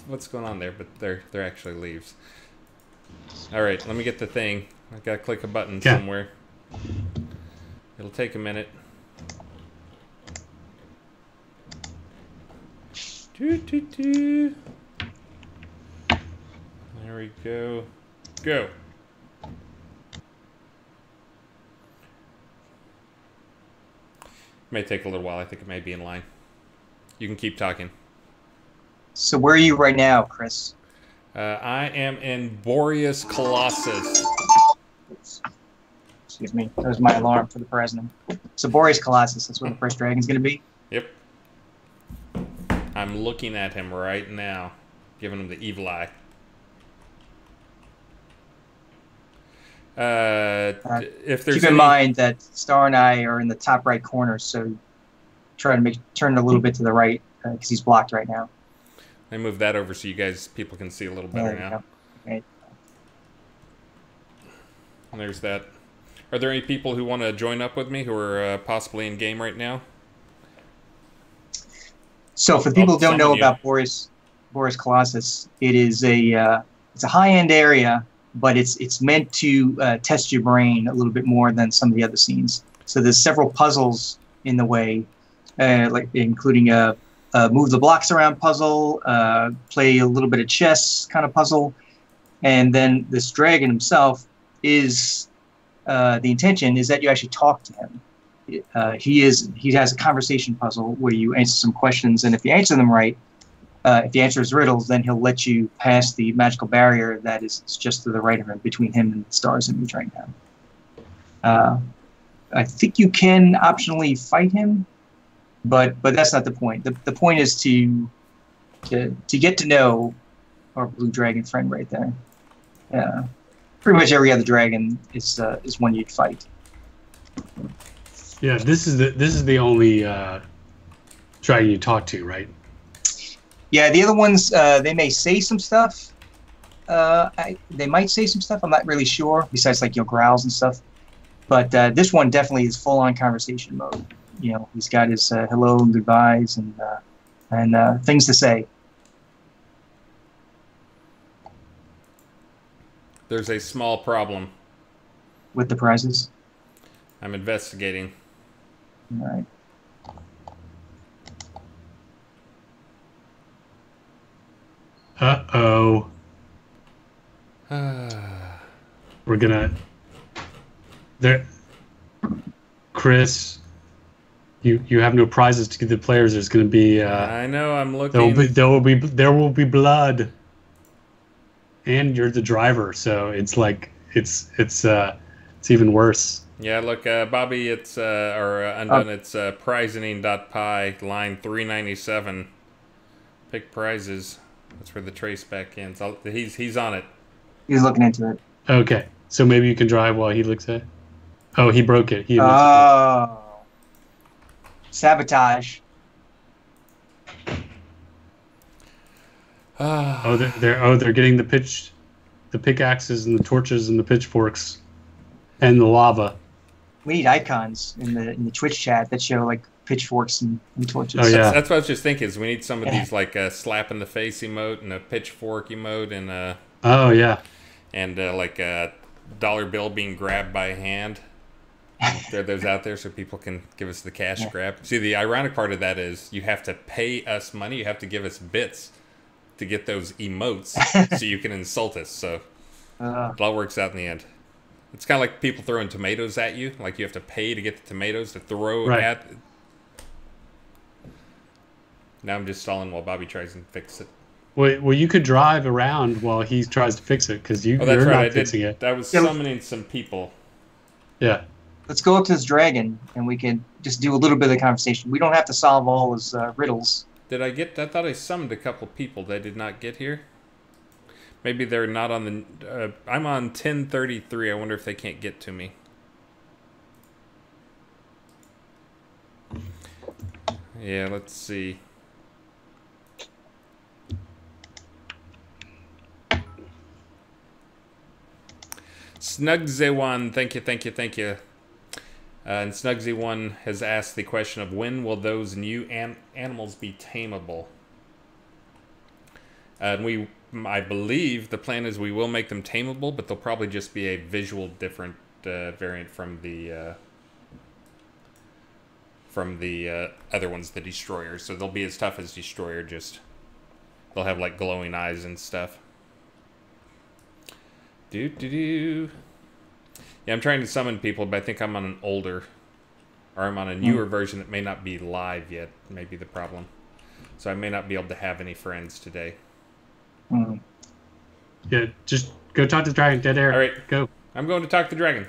What's going on there? But they're actually leaves. All right, let me get the thing. I gotta click a button somewhere. It'll take a minute. There we go. Go. May take a little while. I think it may be in line. You can keep talking. So where are you right now, Chris? I am in Boreas Colossus. Excuse me. That was my alarm for the president. So Boreas Colossus, that's where the first dragon's going to be? Yep. I'm looking at him right now, giving him the evil eye. If there's keep in mind that Star and I are in the top right corner, so try to turn it a little bit to the right because he's blocked right now. I move that over so people can see a little better now. Okay. And there's that. Are there any people who want to join up with me who are possibly in game right now? So for people who don't know about Boreas Colossus, it is it's a high-end area, but it's meant to test your brain a little bit more than some of the other scenes. So there's several puzzles in the way, like including a move the blocks around puzzle, play a little bit of chess kind of puzzle, and then this dragon himself is the intention is that you actually talk to him. He has a conversation puzzle where you answer some questions, and if you answer them right, if the answer is riddles, then he'll let you pass the magical barrier that is just to the right of him, between him and the Star's image right now. I think you can optionally fight him, but that's not the point. The point is to get to know our blue dragon friend right there. Pretty much every other dragon is one you'd fight. Yeah, this is the only dragon you talk to, right? Yeah, the other ones they may say some stuff. They might say some stuff. I'm not really sure. Besides, like growls and stuff. But this one definitely is full-on conversation mode. He's got his hello and goodbyes and things to say. There's a small problem with the prizes. I'm investigating. All right. Uh-oh. We're gonna... Chris, you have no prizes to give the players. There's gonna be... I know, I'm looking. There will be blood. And you're the driver, so it's like... It's even worse. Yeah, look, Bobby, it's Undone. It's prizening.py, line 397. Pick prizes. That's where the trace back ends. He's on it. He's looking into it. Okay, so maybe you can drive while he looks at it. Oh, he broke it. Sabotage. They're getting the pickaxes and the torches and the pitchforks and the lava. We need icons in the Twitch chat that show like pitchforks and torches. Oh yeah, that's what I was just thinking. Is we need some of these like slap in the face emote and a pitchfork emote and oh yeah, and like a dollar bill being grabbed by hand. There are those out there so people can give us the cash grab. See, the ironic part of that is you have to pay us money. You have to give us bits to get those emotes so you can insult us. So it all works out in the end. It's kind of like people throwing tomatoes at you. Like you have to pay to get the tomatoes to throw at. Now I'm just stalling while Bobby tries and fix it. Well, you could drive around while he tries to fix it because Oh, that's you're right. not fixing it. I was summoning some people. Yeah. Let's go up to this dragon, and we can just do a little bit of the conversation. We don't have to solve all his riddles. Did I get? I thought I summoned a couple people that did not get here. Maybe they're not on the. I'm on 1033. I wonder if they can't get to me. Yeah, let's see. Snugzy1, thank you, thank you, thank you. And Snugzy1 has asked the question of when will those new animals be tameable? And I believe the plan is we will make them tameable, but they'll probably just be a visual different variant from the other ones, the Destroyers. So they'll be as tough as Destroyer, just they'll have like glowing eyes and stuff. Yeah, I'm trying to summon people, but I think I'm on an older, or I'm on a newer version that may not be live yet. Maybe the problem. So I may not be able to have any friends today. Yeah, just go talk to the dragon. Dead air. All right, go. I'm going to talk to the dragon.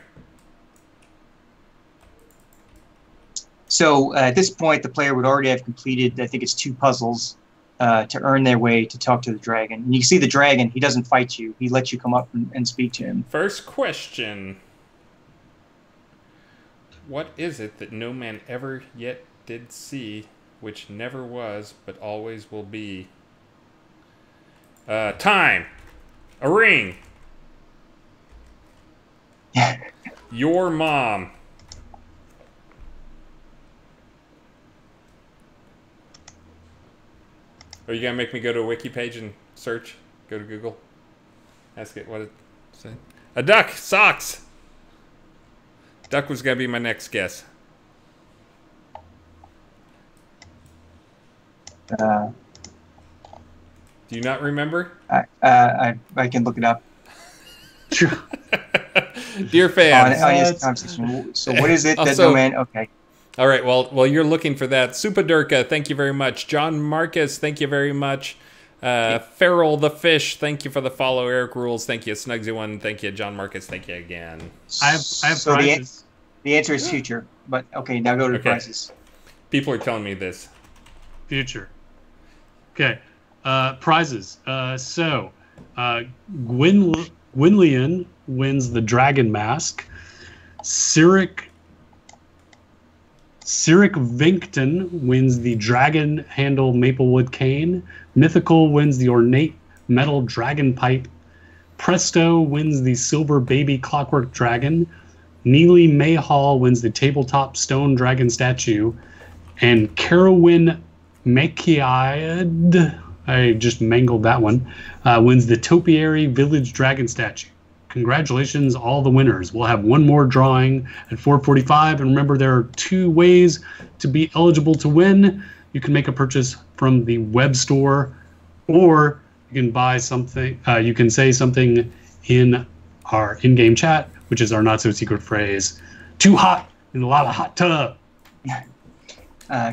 So at this point, the player would already have completed, I think it's 2 puzzles to earn their way to talk to the dragon. And you see the dragon, he doesn't fight you. He lets you come up and speak to him. First question. What is it that no man ever yet did see, which never was, but always will be? Time. A ring. Your mom. Are you gonna make me go to a wiki page and search? Go to Google. Ask it what it said. A duck. Socks. Duck was gonna be my next guess. Uh, Do you not remember? I can look it up. Dear fans. On his conversation. So what is it that no man... Okay. All right, well, you're looking for that. Supadurka, thank you very much. John Marcus, thank you very much. Farrell the Fish, thank you for the follow. Eric Rules, thank you. Snugsy1, thank you. John Marcus, thank you again. I have so prizes. The answer is future. But, okay, now go to the prizes. People are telling me this. Future. Okay. Prizes. Gwynlian wins the Dragon Mask. Cyric Vinkton wins the Dragon Handle Maplewood Cane. Mythical wins the Ornate Metal Dragon Pipe. Presto wins the Silver Baby Clockwork Dragon. Neely Mayhall wins the Tabletop Stone Dragon Statue. And Carowin Makiad, I just mangled that one, wins the Topiary Village Dragon Statue. Congratulations, all the winners. We'll have one more drawing at 4:45. And remember, there are 2 ways to be eligible to win. You can make a purchase from the web store, or you can buy something. You can say something in our in-game chat, which is our not-so-secret phrase, "Too hot in a lot of hot tub."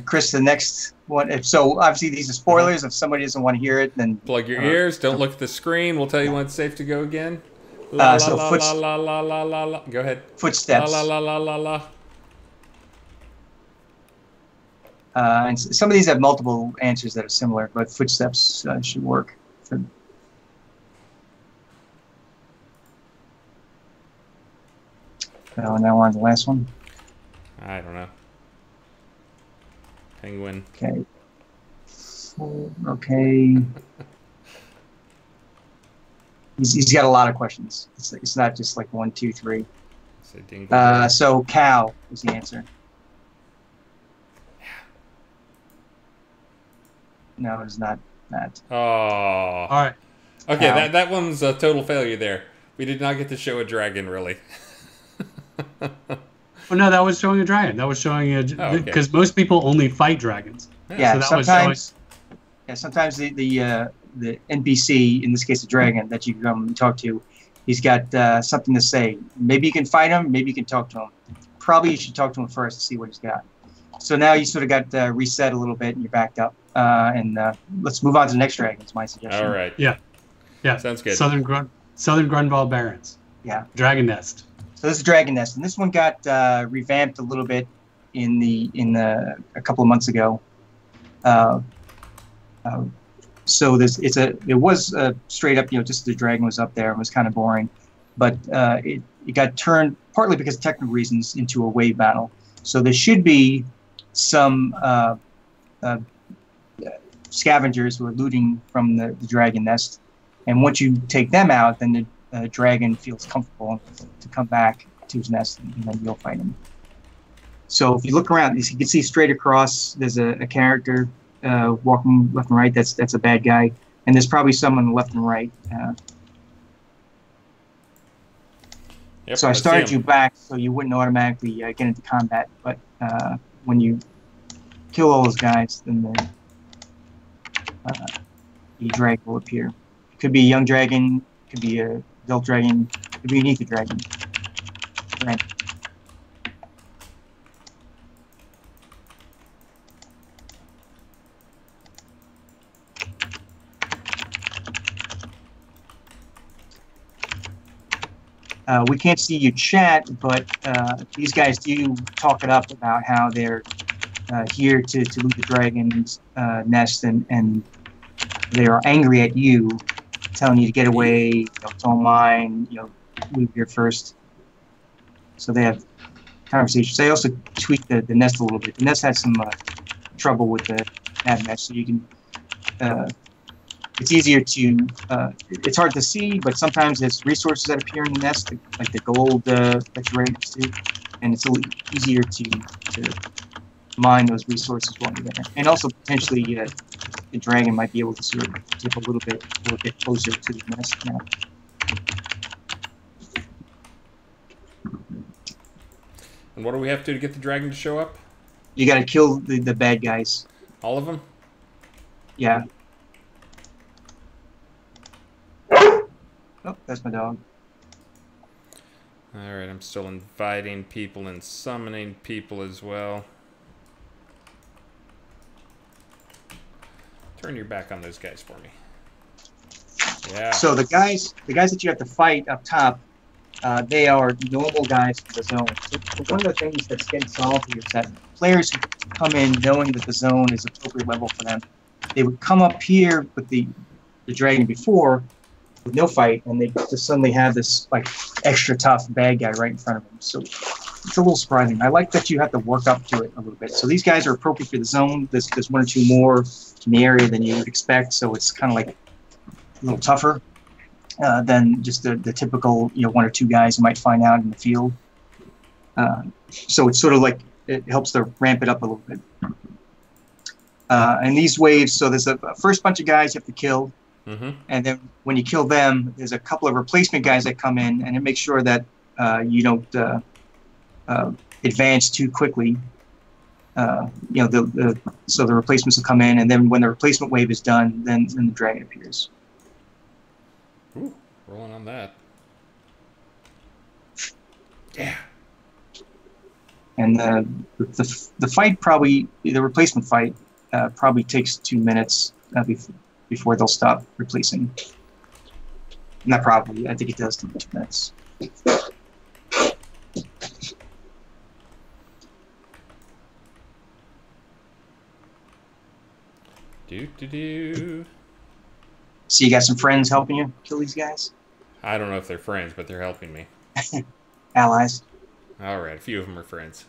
Chris, the next one. So obviously these are spoilers. If somebody doesn't want to hear it, then plug your ears. Don't look at the screen. We'll tell you when it's safe to go again. Go ahead. Footsteps. And some of these have multiple answers that are similar, but footsteps should work. Now on the last one. I don't know. Penguin. Okay. Okay. He's got a lot of questions. It's not just like 1, 2, 3. So cow is the answer. No, it's not that. Oh. All right. Okay, that one's a total failure there. We did not get to show a dragon, really. Oh no, that was showing a dragon. That was showing a because most people only fight dragons. Yeah, so sometimes. Yeah, sometimes the NPC, in this case, the dragon that you come talk to, he's got something to say. Maybe you can fight him. Maybe you can talk to him. Probably you should talk to him first to see what he's got. So now you sort of got reset a little bit, and you're backed up. And let's move on to the next dragon. Is my suggestion. All right. Yeah. Sounds good. Southern Grunwald Barrens. Yeah. Dragon Nest. So this is Dragon Nest, and this one got revamped a little bit a couple of months ago. So it was straight up, just the dragon was up there. It was kind of boring, but it got turned partly because of technical reasons into a wave battle. So there should be some scavengers who are looting from the dragon nest, and once you take them out, then the dragon feels comfortable to come back to his nest, and then you'll fight him. So if you look around, you can see straight across, there's a character walking left and right. That's a bad guy, and there's probably someone left and right. Yep, so I started you back so you wouldn't automatically get into combat, but when you kill all those guys, then the dragon will appear. It could be a young dragon, it could be a adult dragon, it could be an ether dragon. Right. We can't see you chat, but these guys do talk it up about how they're here to loot the dragon's nest, and they are angry at you, telling you to get away, don't mind, leave here first. So they have conversations. They also tweak the nest a little bit. The nest has some trouble with the ad mesh, so you can. It's easier to, it's hard to see, but sometimes there's resources that appear in the nest, like the gold that you're right next to, and it's a little easier to mine those resources while you're there. And also potentially the dragon might be able to sort of get a little bit closer to the nest now. And what do we have to get the dragon to show up? You got to kill the bad guys. All of them? Yeah. Oh, that's my dog. Alright, I'm still inviting people and summoning people as well. Turn your back on those guys for me. Yeah. So the guys that you have to fight up top, they are normal guys for the zone. So one of the things that's getting solved here is that players who come in knowing that the zone is appropriate level for them, they would come up here with the dragon before, with no fight, and they just suddenly have this like extra tough bad guy right in front of them. So it's a little surprising. I like that you have to work up to it a little bit. So these guys are appropriate for the zone. There's one or two more in the area than you would expect, so it's kind of like a little tougher than just the typical one or two guys you might find out in the field. So it's sort of like it helps to ramp it up a little bit. And these waves, so there's a first bunch of guys you have to kill. Mm-hmm. And then when you kill them, there's a couple of replacement guys that come in, and it makes sure that you don't advance too quickly. So the replacements will come in, and then when the replacement wave is done, then the dragon appears. Ooh, rolling on that. Yeah. And the fight probably, the replacement fight probably takes 2 minutes before they'll stop replacing. Not probably, I think it does take 2 minutes. Do. So you got some friends helping you kill these guys? I don't know if they're friends, but they're helping me. Allies. All right, a few of them are friends.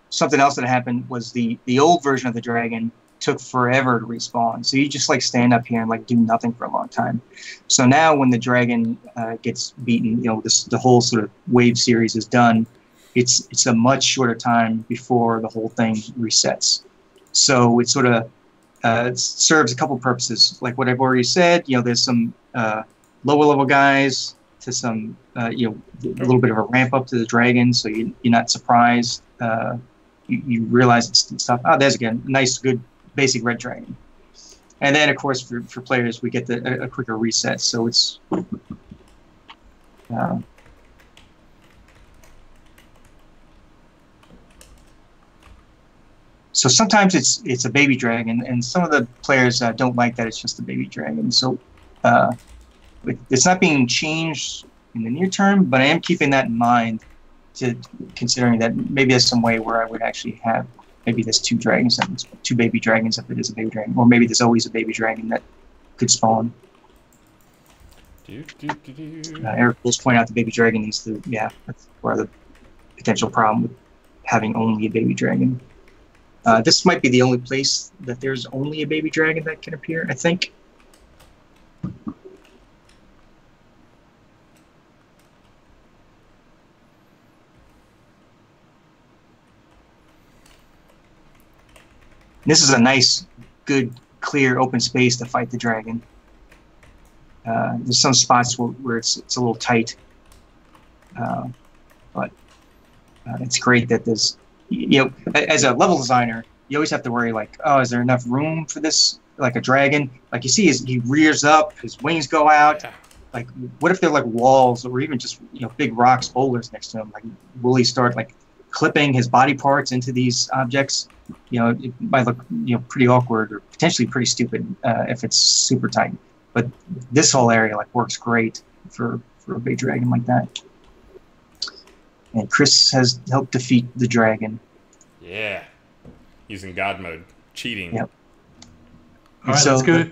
Something else that happened was the old version of the dragon took forever to respawn. So you just like stand up here and like do nothing for a long time. So now when the dragon gets beaten, the whole sort of wave series is done. It's a much shorter time before the whole thing resets. So it sort of serves a couple purposes. Like what I've already said, there's some lower level guys to some, a little bit of a ramp up to the dragon, so you're not surprised. You realize it's tough. Oh, there's again, nice, good, basic red dragon. And then, of course, for players, we get a quicker reset. So it's Uh, so sometimes it's a baby dragon, and some of the players don't like that it's just a baby dragon. So uh, it's not being changed in the near term, but I am keeping that in mind, to considering that maybe there's some way where I would actually have, maybe there's two dragons, two baby dragons if it is a baby dragon, or maybe there's always a baby dragon that could spawn. Eric will point out the baby dragon needs to, yeah, that's where the potential problem with having only a baby dragon. This might be the only place that there's only a baby dragon that can appear, I think. This is a nice, good, clear, open space to fight the dragon. There's some spots where it's a little tight, but it's great that there's, you know, as a level designer, you always have to worry, like, oh, is there enough room for this? Like a dragon, like you see, he rears up, his wings go out. Yeah. Like, what if they're like walls, or even just, you know, big rocks, boulders next to him? Like, will he start like clipping his body parts into these objects? You know, it might look, you know, pretty awkward or potentially pretty stupid if it's super tight. But this whole area like works great for a big dragon like that. And Chris has helped defeat the dragon. Yeah, using God mode, cheating. Yep. All right, so let's go.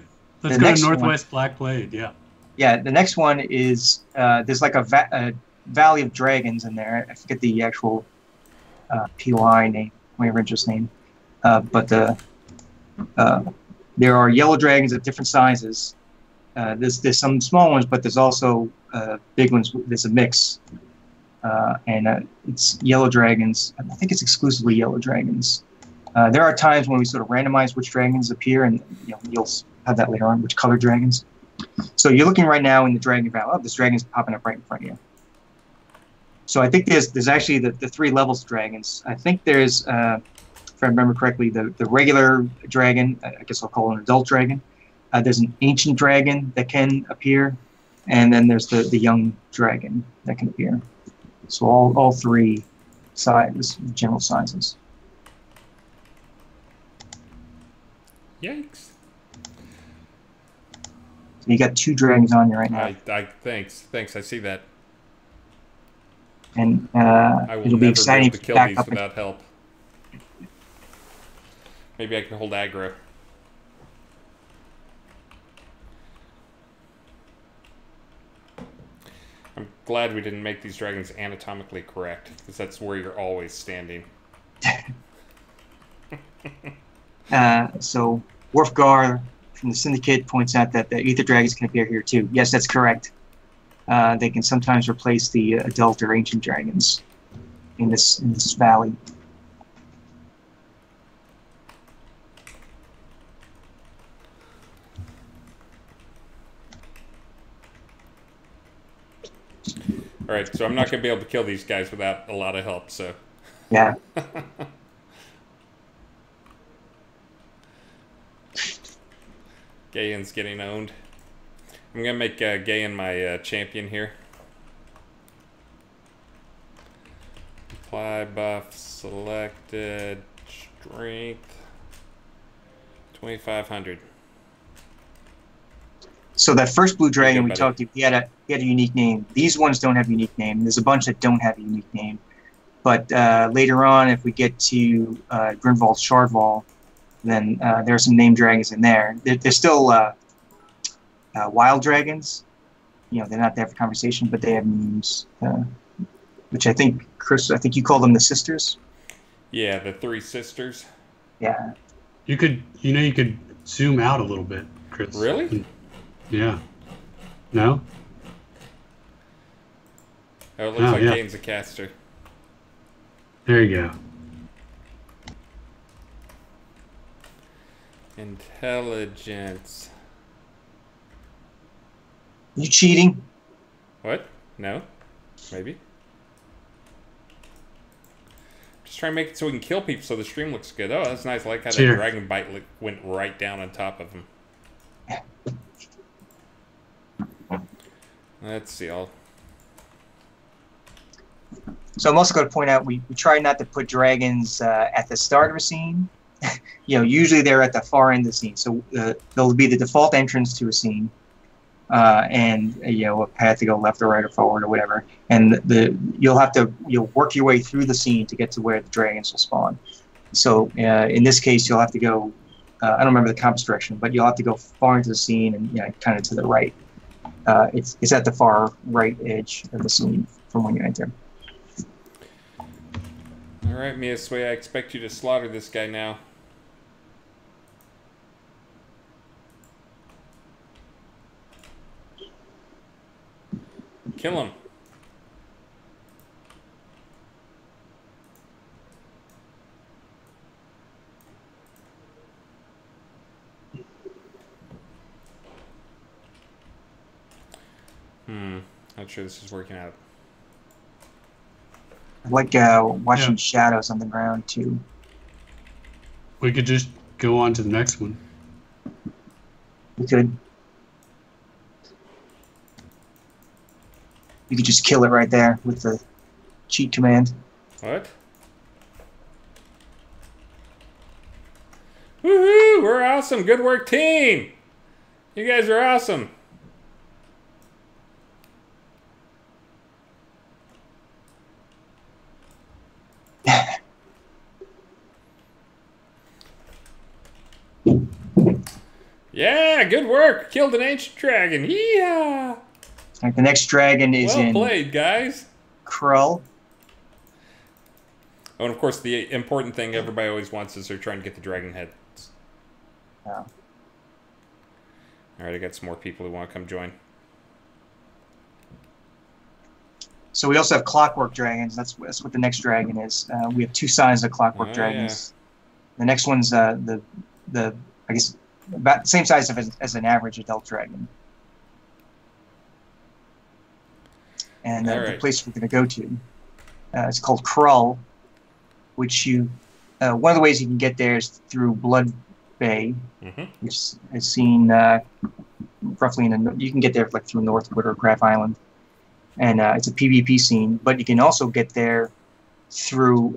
Let's go to Northwest one, Black Blade. Yeah. Yeah, the next one is there's like a Valley of Dragons in there. I forget the actual POI name, Point Ranger's name, but there are yellow dragons of different sizes. There's some small ones, but there's also big ones. There's a mix, and it's yellow dragons. I think it's exclusively yellow dragons. There are times when we sort of randomize which dragons appear, and you know, you'll have that later on, which color dragons. So you're looking right now in the Dragon Valley. Oh, this dragon's popping up right in front of you. So I think there's actually the three levels of dragons. I think there's, if I remember correctly, the regular dragon, I guess I'll call it an adult dragon. There's an ancient dragon that can appear, and then there's the young dragon that can appear. So all three sizes, general sizes. Yikes. So you got two dragons on you right now. Thanks. I see that. And I will it'll be never exciting be able to to kill back these up. without help. Maybe I can hold aggro. I'm glad we didn't make these dragons anatomically correct, because that's where you're always standing. So Wolfgar from the Syndicate points out that the Aether Dragons can appear here too. Yes, that's correct. They can sometimes replace the adult or ancient dragons in this valley. All right, so I'm not going to be able to kill these guys without a lot of help, so... Yeah. Gayen's getting owned. I'm going to make Gayen my champion here. Apply buff selected. Strength. 2,500. So that first blue dragon we buddy. talked to, he had a unique name. These ones don't have a unique name. There's a bunch that don't have a unique name. But later on, if we get to Grinvald Shardval, then there are some named dragons in there. They're still wild dragons. You know, they're not there for conversation, but they have names, which I think, Chris, I think you call them the sisters. Yeah, the three sisters. Yeah. You could zoom out a little bit, Chris. Really? Yeah. No? Oh, it looks Oh, like yeah. Gayen's a caster. There you go. Intelligence. You cheating? What? No? Maybe. Just trying to make it so we can kill people so the stream looks good. Oh, that's nice. I like how that Cheater. dragon bite went right down on top of him. Let's see. So I'm also going to point out we try not to put dragons at the start of a scene. Usually they're at the far end of the scene. So they'll be the default entrance to a scene, and a path to go left or right or forward or whatever. And you'll work your way through the scene to get to where the dragons will spawn. So in this case, you'll have to go. I don't remember the compass direction, but you'll have to go far into the scene and kind of to the right. It's at the far right edge of the scene from when you enter. All right, Miyasui, I expect you to slaughter this guy now. Kill him. Not sure this is working out. I like watching shadows on the ground too. We could just go on to the next one. We could. You could just kill it right there with the cheat command. What? Woohoo! We're awesome. Good work, team. You guys are awesome. Yeah, good work. Killed an ancient dragon. Yeah. Right, the next dragon is well in played, guys. Krull. Oh, and of course, the important thing everybody always wants is they're trying to get the dragon heads. Oh. All right, I got some more people who want to come join. So we also have clockwork dragons. That's what the next dragon is. We have two sizes of clockwork dragons. Yeah. The next one's the I guess about the same size as an average adult dragon. And the place we're going to go to, it's called Krull, which one of the ways you can get there is through Blood Bay, which is seen roughly you can get there like through Northwood or Graf Island, and it's a PvP scene. But you can also get there through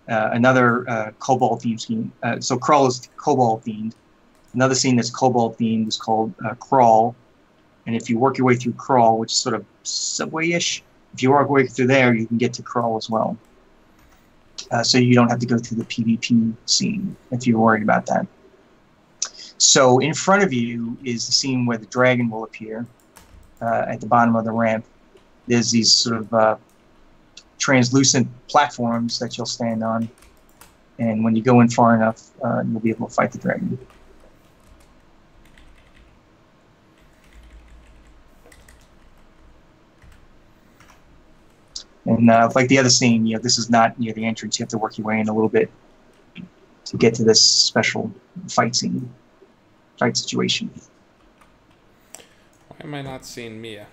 another Cobalt themed scene. So Krull is Cobalt themed. Another scene that's Cobalt themed is called Crawl. And if you work your way through Krull, which is sort of subway-ish, if you work your way through there, you can get to Krull as well. So you don't have to go through the PvP scene if you're worried about that. So in front of you is the scene where the dragon will appear at the bottom of the ramp. There's these sort of translucent platforms that you'll stand on. And when you go in far enough, you'll be able to fight the dragon. And like the other scene, this is not near the entrance. You have to work your way in a little bit to get to this special fight situation. Why am I not seeing Mia?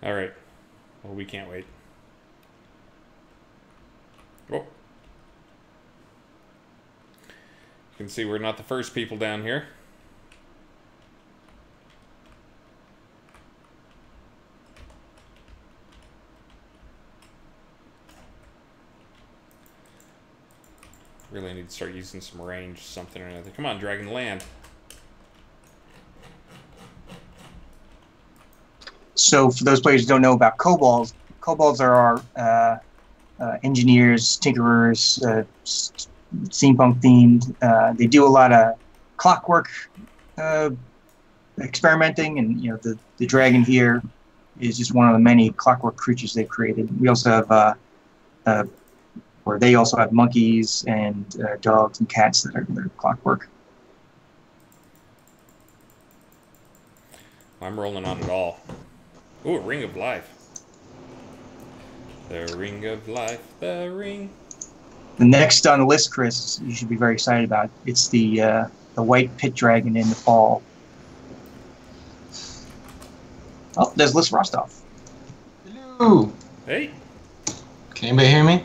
All right. Well, we can't wait. Oh. You can see we're not the first people down here. Really need to start using some range, something or another. Come on, Dragon, land. So for those players who don't know about kobolds, kobolds are our engineers, tinkerers, steampunk themed. They do a lot of clockwork experimenting, and the dragon here is just one of the many clockwork creatures they've created. We also have they also have monkeys and dogs and cats that are clockwork. I'm rolling on it all. Ooh, a ring of life. The ring of life, the ring. The next on the list, Chris, you should be very excited about. It's the white pit dragon in the fall. Oh, there's Liz Rostov. Hello. Hey. Can anybody hear me?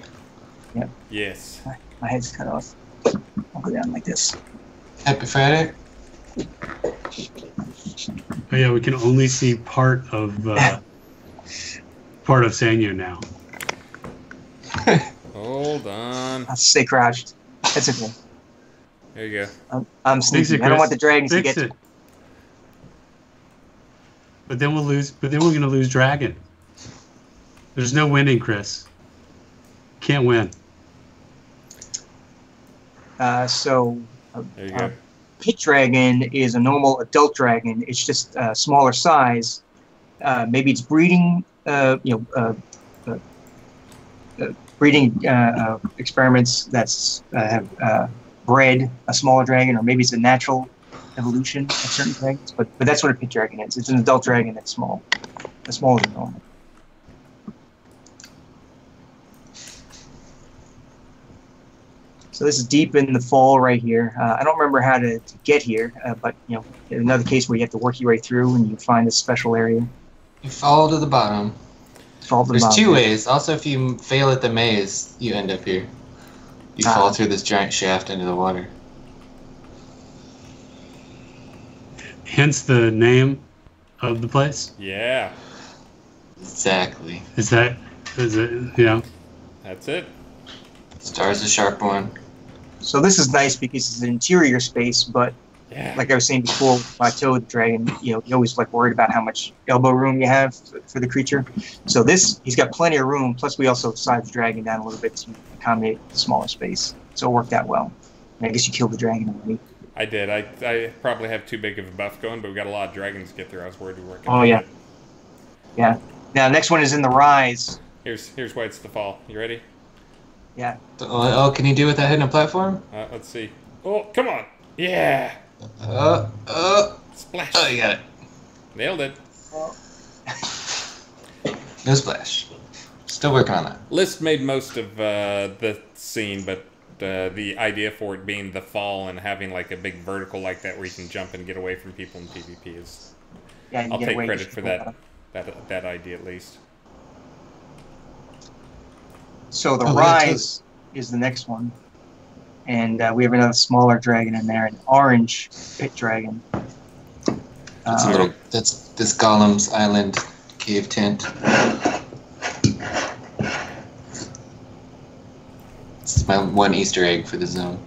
Yep. Yes. My head's cut off. I'll go down like this. Happy Friday. Oh yeah, we can only see part of Sanyo now. Hold on. I'll stay crouched. That's okay. There you go. I'm Fix sneaky. it, I don't want Chris. the dragons to Fix get it. But then we'll lose. But then we're gonna lose Dragon. There's no winning, Chris. Can't win. So. There you go. Pit dragon is a normal adult dragon. It's just smaller size. Maybe it's breeding. Breeding experiments that's have bred a smaller dragon, or maybe it's a natural evolution of certain dragons. But that's what a pit dragon is. It's an adult dragon that's small, as smaller than normal. So this is deep in the fall right here. I don't remember how to get here, but another case where you have to work your way through and you find this special area. You fall to the bottom. There's There's two ways. Also, if you fail at the maze, you end up here. You fall through this giant shaft into the water. Hence the name of the place. Yeah. Exactly. Is it? Yeah. That's it. Star's a sharp one. So this is nice because it's an interior space, but Yeah. like I was saying before, Plateau the Dragon, you're always like worried about how much elbow room you have for the creature. So he's got plenty of room. Plus, we also sized the dragon down a little bit to accommodate the smaller space. So it worked out well. And I guess you killed the dragon already. I did. I probably have too big of a buff going, but we got a lot of dragons to get through. I was worried we weren't Oh, yeah. Yeah. Now, next one is in the rise. Here's why it's the fall. You ready? Yeah. Oh, can you do with that hitting a platform? Let's see. Oh, come on. Yeah. Splash. Oh, you got it. Nailed it. No splash. Still working on that. List made most of the scene, but the idea for it being the fall and having like a big vertical like that where you can jump and get away from people in PvP is... Yeah, you I'll get take away credit just for before that idea at least. So the Oh, rise is the next one. And we have another smaller dragon in there, an orange pit dragon. That's this Golem's Island cave tent. It's my one Easter egg for the zone.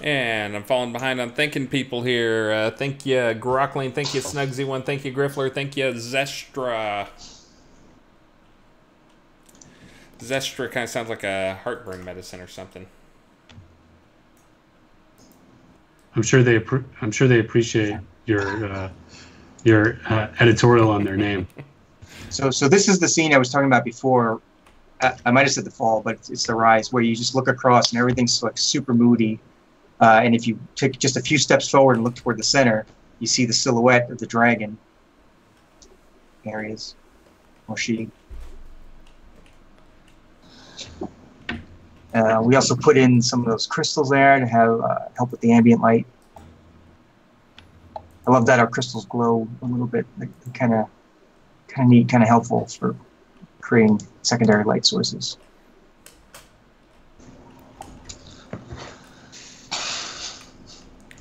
And I'm falling behind on thanking people here. Thank you, Grockling. Thank you, Snugsy1. Thank you, Griffler. Thank you, Zestra. Zestra kind of sounds like a heartburn medicine or something. I'm sure they appreciate your editorial on their name. So this is the scene I was talking about before. I might have said the fall, but it's the rise, where you just look across and everything's like super moody. And if you take just a few steps forward and look toward the center, you see the silhouette of the dragon. There he is, or she. We also put in some of those crystals there to have help with the ambient light. I love that our crystals glow a little bit. They're kind of neat, kind of helpful for creating secondary light sources.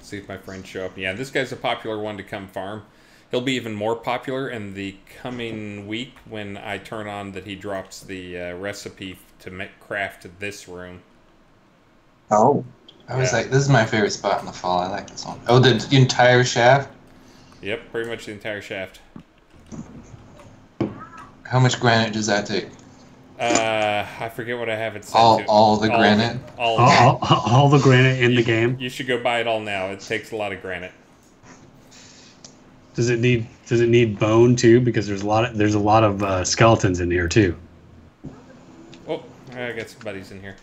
See if my friends show up. Yeah, this guy's a popular one to come farm. He'll be even more popular in the coming week when I turn on that he drops the recipe to craft this room. Oh. I was like, this is my favorite spot in the fall. I like this one. Oh, the entire shaft? Yep, pretty much the entire shaft. How much granite does that take? I forget what I have it set to. All the granite? All the granite in the game. You should go buy it all now. It takes a lot of granite. Does it need bone too? Because there's a lot of skeletons in here too. Oh, I got some buddies in here.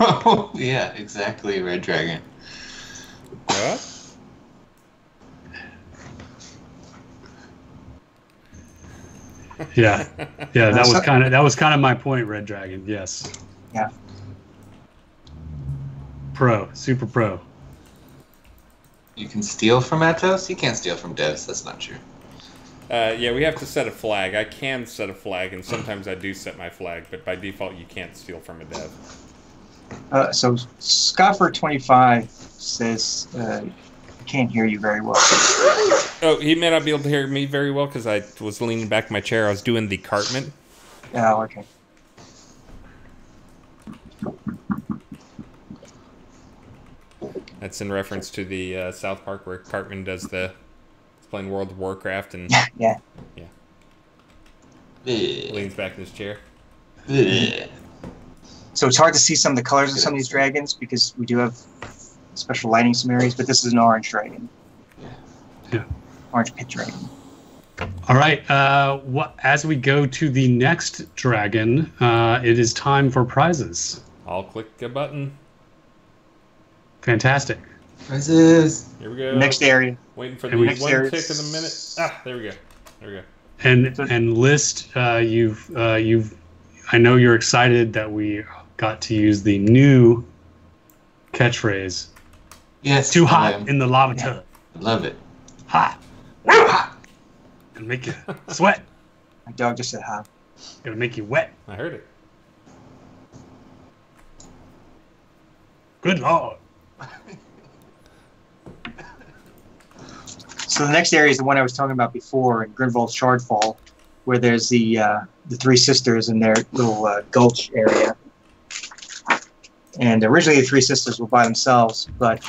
Oh, yeah, exactly, Red Dragon. What? Yeah, that was kind of my point, Red Dragon. Yes. Yeah. Super pro. You can steal from Atos? You can't steal from devs. That's not true. Yeah, we have to set a flag. I can set a flag, and sometimes I do set my flag, but by default, you can't steal from a dev. So Scoffer25 says can't hear you very well. Oh, he may not be able to hear me very well because I was leaning back in my chair. I was doing the Cartman. Oh, okay. That's in reference to the South Park where Cartman does the... He's playing World of Warcraft and... Yeah. Yeah. Ugh. Leans back in his chair. Ugh. So it's hard to see some of the colors of some of these dragons because we do have special lighting in some areas, but this is an orange dragon. Yeah. Orange pit dragon. All right. As we go to the next dragon, it is time for prizes. I'll click a button. Fantastic. Prizes. Here we go. Next area. Waiting for And the we- one Next area. tick of the minute. Ah, there we go. There we go. And List, you've I know you're excited that we got to use the new catchphrase. Yes. Too I hot am. in the lava tub. Love it. Hot. Hot. Gonna make you sweat. My dog just said hi. Gonna make you wet. I heard it. Good Lord. So the next area is the one I was talking about before in Grindelwald's Shardfall, where there's the three sisters in their little gulch area. And originally the three sisters were by themselves, but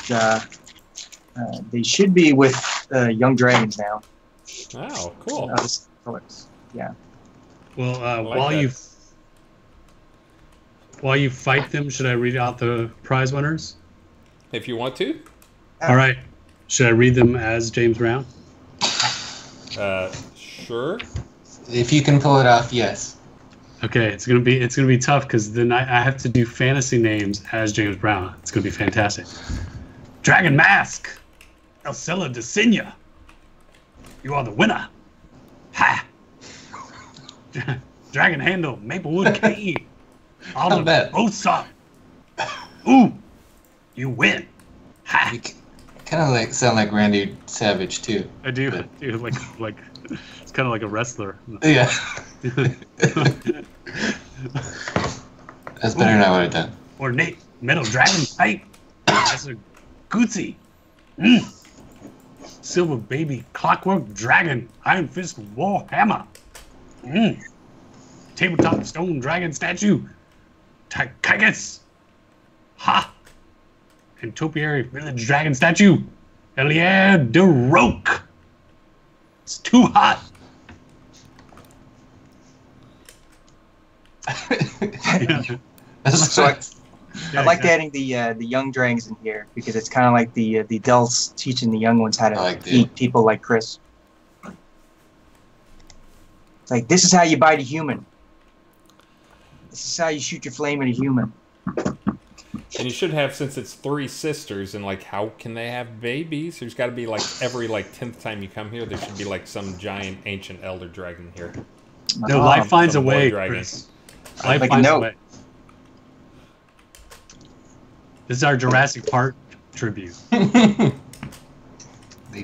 they should be with young dragons now. Oh, cool. Yeah. Well, like while you fight them, should I read out the prize winners? If you want to. All right. Should I read them as James Brown? Sure. If you can pull it off, yes. Okay, it's gonna be tough because then I have to do fantasy names as James Brown. It's gonna be fantastic. Dragon Mask, Elcilla Desinia. You are the winner. Ha! Dragon Handle, Maplewood Cave. Not bad. Osa. Ooh, you win. Ha! You kind of like sound like Randy Savage too. I do like it's kind of like a wrestler. Yeah. That's better than I would have done. Ornate metal dragon type. That's a Gucci. Silver baby clockwork dragon. Iron fist war hammer. Tabletop stone dragon statue. Tychus. Ha. And topiary village dragon statue. Eliad de Roque. It's too hot. So I liked adding the young dragons in here because it's kind of like the adults teaching the young ones how to eat people like Chris. It's like, this is how you bite a human. This is how you shoot your flame at a human. And you should have, since it's three sisters, and like, how can they have babies? There's got to be like every 10th time you come here, there should be like some giant ancient elder dragon here. No, life finds a Some way, boy dragon. Chris. Life Like a finds a note. way. This is our Jurassic Park tribute. They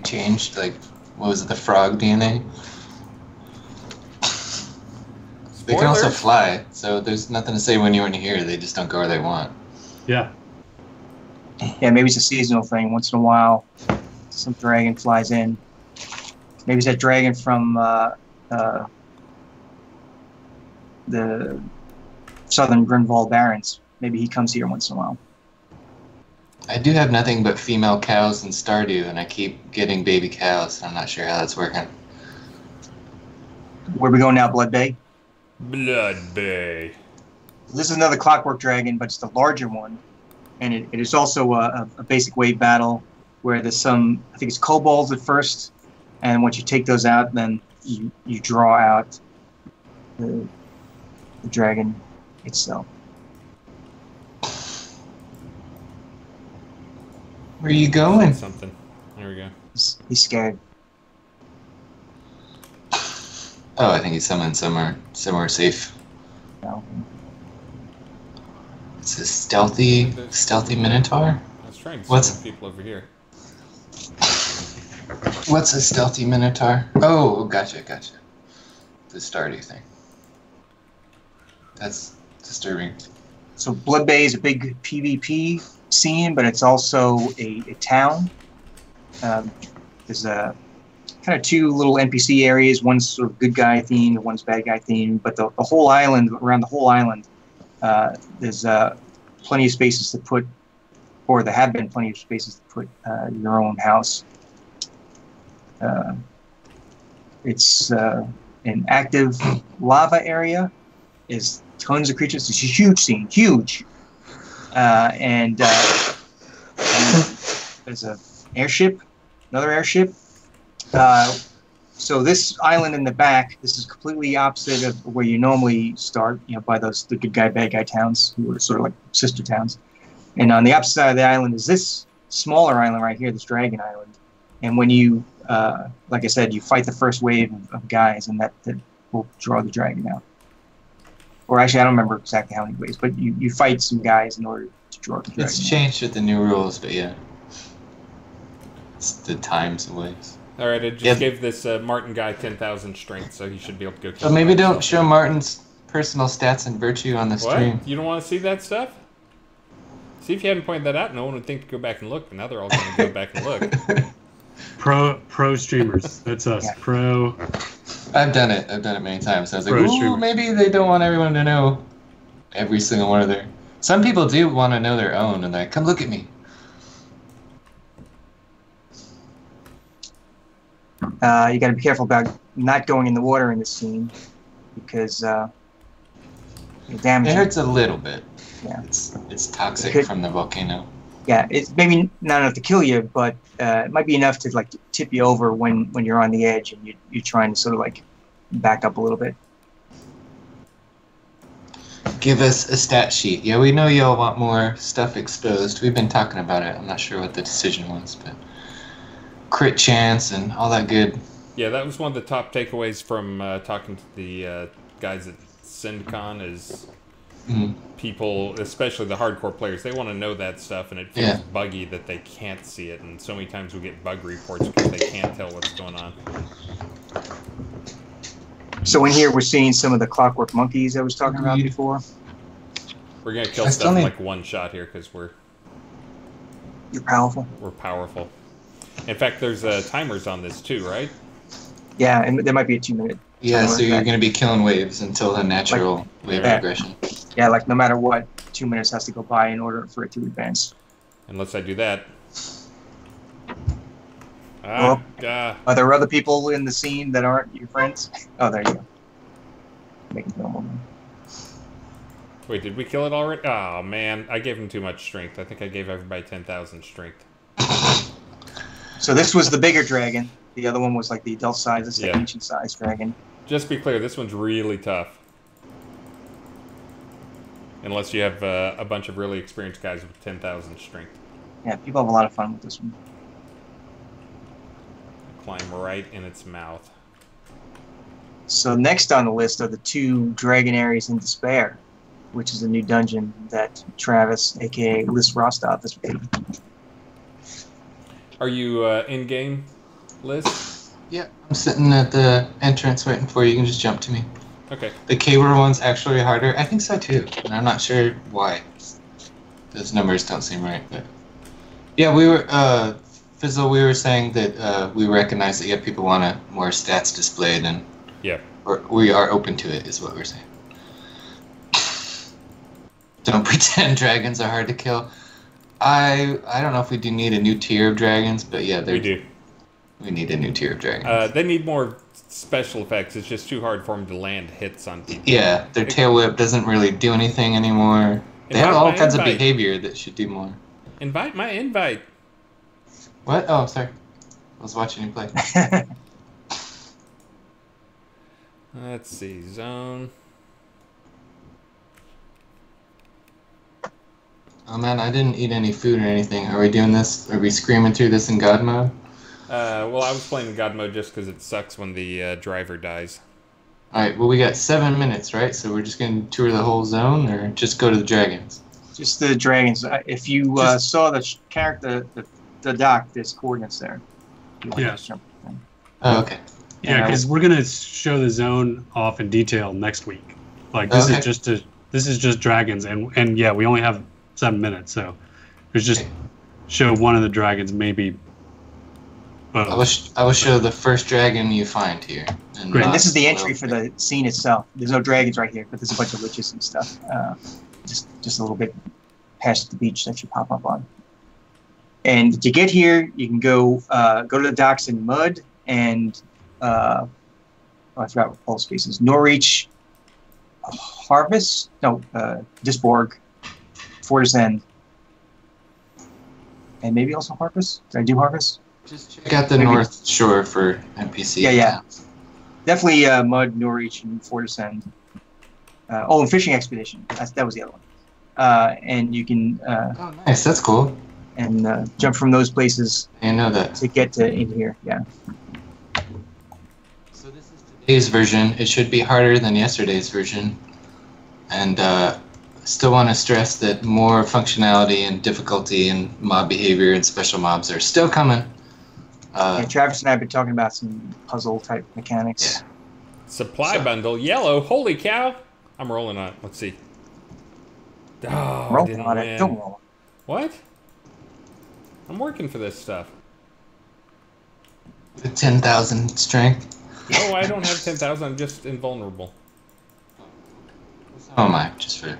changed, like, what was it, the frog DNA? They can also Spoiler. fly, so there's nothing to say when you weren't here. They just don't go where they want. Yeah. Yeah, maybe it's a seasonal thing. Once in a while, some dragon flies in. Maybe it's that dragon from the southern Grindelwald Barrens. Maybe he comes here once in a while. I do have nothing but female cows in Stardew, and I keep getting baby cows. I'm not sure how that's working. Where we going now, Blood Bay? Blood Bay. This is another clockwork dragon, but it's the larger one. And it is also a basic wave battle where there's some, I think it's kobolds at first. And once you take those out, then you draw out the dragon itself. Where are you going? Something. There we go. He's scared. Oh, I think he's summoned somewhere safe. No. It's a stealthy Minotaur? I was trying to What's- summon people over here. What's a stealthy minotaur? Oh, gotcha. The Stardew thing. That's disturbing. So Blood Bay is a big PvP scene, but it's also a town. There's a kind of two little NPC areas. One's sort of good guy themed, one's bad guy themed. But the whole island, around the whole island, there's plenty of spaces to put, or there have been plenty of spaces to put your own house. It's an active lava area. Is tons of creatures. It's a huge scene, huge. And there's an airship, another airship. So this island in the back, this is completely opposite of where you normally start, by the good guy, bad guy towns, who are sort of like sister towns. And on the opposite side of the island is this smaller island right here, this dragon island. And when you, like I said, you fight the first wave of guys, and that will draw the dragon out. Or actually, I don't remember exactly how many ways, but you fight some guys in order to draw the dragon. It's changed with the new rules, but yeah. It's the times and ways. All right, I just gave this Martin guy 10,000 strength, so he should be able to go kill So maybe don't show Martin's personal stats and virtue on the stream. What? You don't want to see that stuff? See, if you hadn't pointed that out, no one would think to go back and look, but now they're all going to go back and look. Pro streamers. That's us. Yeah. Pro. I've done it many times. I was like, ooh, maybe they don't want everyone to know every single one of their... Some people do want to know their own, and they're like, come look at me. You got to be careful about not going in the water in this scene, because damage. It hurts a little bit. Yeah. It's toxic from the volcano. Yeah, it's maybe not enough to kill you, but it might be enough to like tip you over when you're on the edge and you're trying to sort of like back up a little bit. Give us a stat sheet. Yeah, we know y'all want more stuff exposed. We've been talking about it. I'm not sure what the decision was, but crit chance and all that good. Yeah, that was one of the top takeaways from talking to the guys at SendCon is people, especially the hardcore players, they want to know that stuff, and it feels buggy that they can't see it, and so many times we get bug reports because they can't tell what's going on. So in here we're seeing some of the clockwork monkeys I was talking about before. We're going to kill stuff in like one shot here because You're powerful. We're powerful. In fact, there's timers on this too, right? Yeah, and there might be a 2-minute. Yeah, so you're going to be killing waves until the natural wave progression. Yeah, like no matter what, 2 minutes has to go by in order for it to advance. Unless I do that. Are there other people in the scene that aren't your friends? Oh, there you go. Make it normal. Wait, did we kill it already? Oh, man. I gave him too much strength. I think I gave everybody 10,000 strength. So this was the bigger dragon. The other one was like the adult size, this is the ancient size dragon. Just be clear, this one's really tough. Unless you have a bunch of really experienced guys with 10,000 strength. Yeah, people have a lot of fun with this one. Climb right in its mouth. So next on the list are the 2 Dragon Areas in Despair, which is a new dungeon that Travis, aka Liz Rostov, has made. Are you in-game, Liz? Yeah, I'm sitting at the entrance waiting for you. You can just jump to me. Okay. The K-Word one's actually harder. I think so too, and I'm not sure why. Those numbers don't seem right, but yeah, we were Fizzle. We were saying that we recognize that people want more stats displayed, and we are open to it. Is what we're saying. Don't pretend dragons are hard to kill. I don't know if we do need a new tier of dragons, but yeah, we do. We need a new tier of dragons. They need more special effects. It's just too hard for them to land hits on people. Yeah, their tail whip doesn't really do anything anymore. They have all kinds of behavior that should do more. Invite my invite. What? Oh, sorry. I was watching you play. Let's see. Zone. Oh man, I didn't eat any food or anything. Are we doing this? Are we screaming through this in God mode? Well, I was playing in God mode just because it sucks when the driver dies. Alright, well we got 7 minutes, right? So we're just going to tour the whole zone, or just go to the dragons? Just the dragons. If you saw the character, the dock, there's coordinates there. You want to Yeah. just jump in. Oh, okay. Yeah, because we're gonna show the zone off in detail next week. Like this Okay. is just dragons, and yeah, we only have 7 minutes, so there's just show one of the dragons, maybe. I will show the first dragon you find here. Great. And this is the entry for the scene itself. There's no dragons right here, but there's a bunch of liches and stuff. Just a little bit past the beach that you pop up on. And to get here, you can go to the docks in Mud and I forgot what Paul's space is. Norwich, Harvest, no, Disborg, Fortis End, and maybe also Harvest. Did I do Harvest? Just check out the North Shore for NPC. Yeah. Definitely Mud, Norwich, and Fortis End. And Fishing Expedition. That was the other one. And you can Oh, nice. That's cool. and jump from those places I didn't know that. to get to in here. Yeah. So this is today's version. It should be harder than yesterday's version. And still want to stress that more functionality and difficulty and mob behavior and special mobs are still coming. Travis and I have been talking about some puzzle type mechanics. Yeah. Supply bundle, yellow. Holy cow. I'm rolling on it. Let's see. Oh, I Roll didn't on win. it. Don't roll. What? I'm working for this stuff. The 10,000 strength. No, I don't have 10,000. I'm just invulnerable. So am I, just for...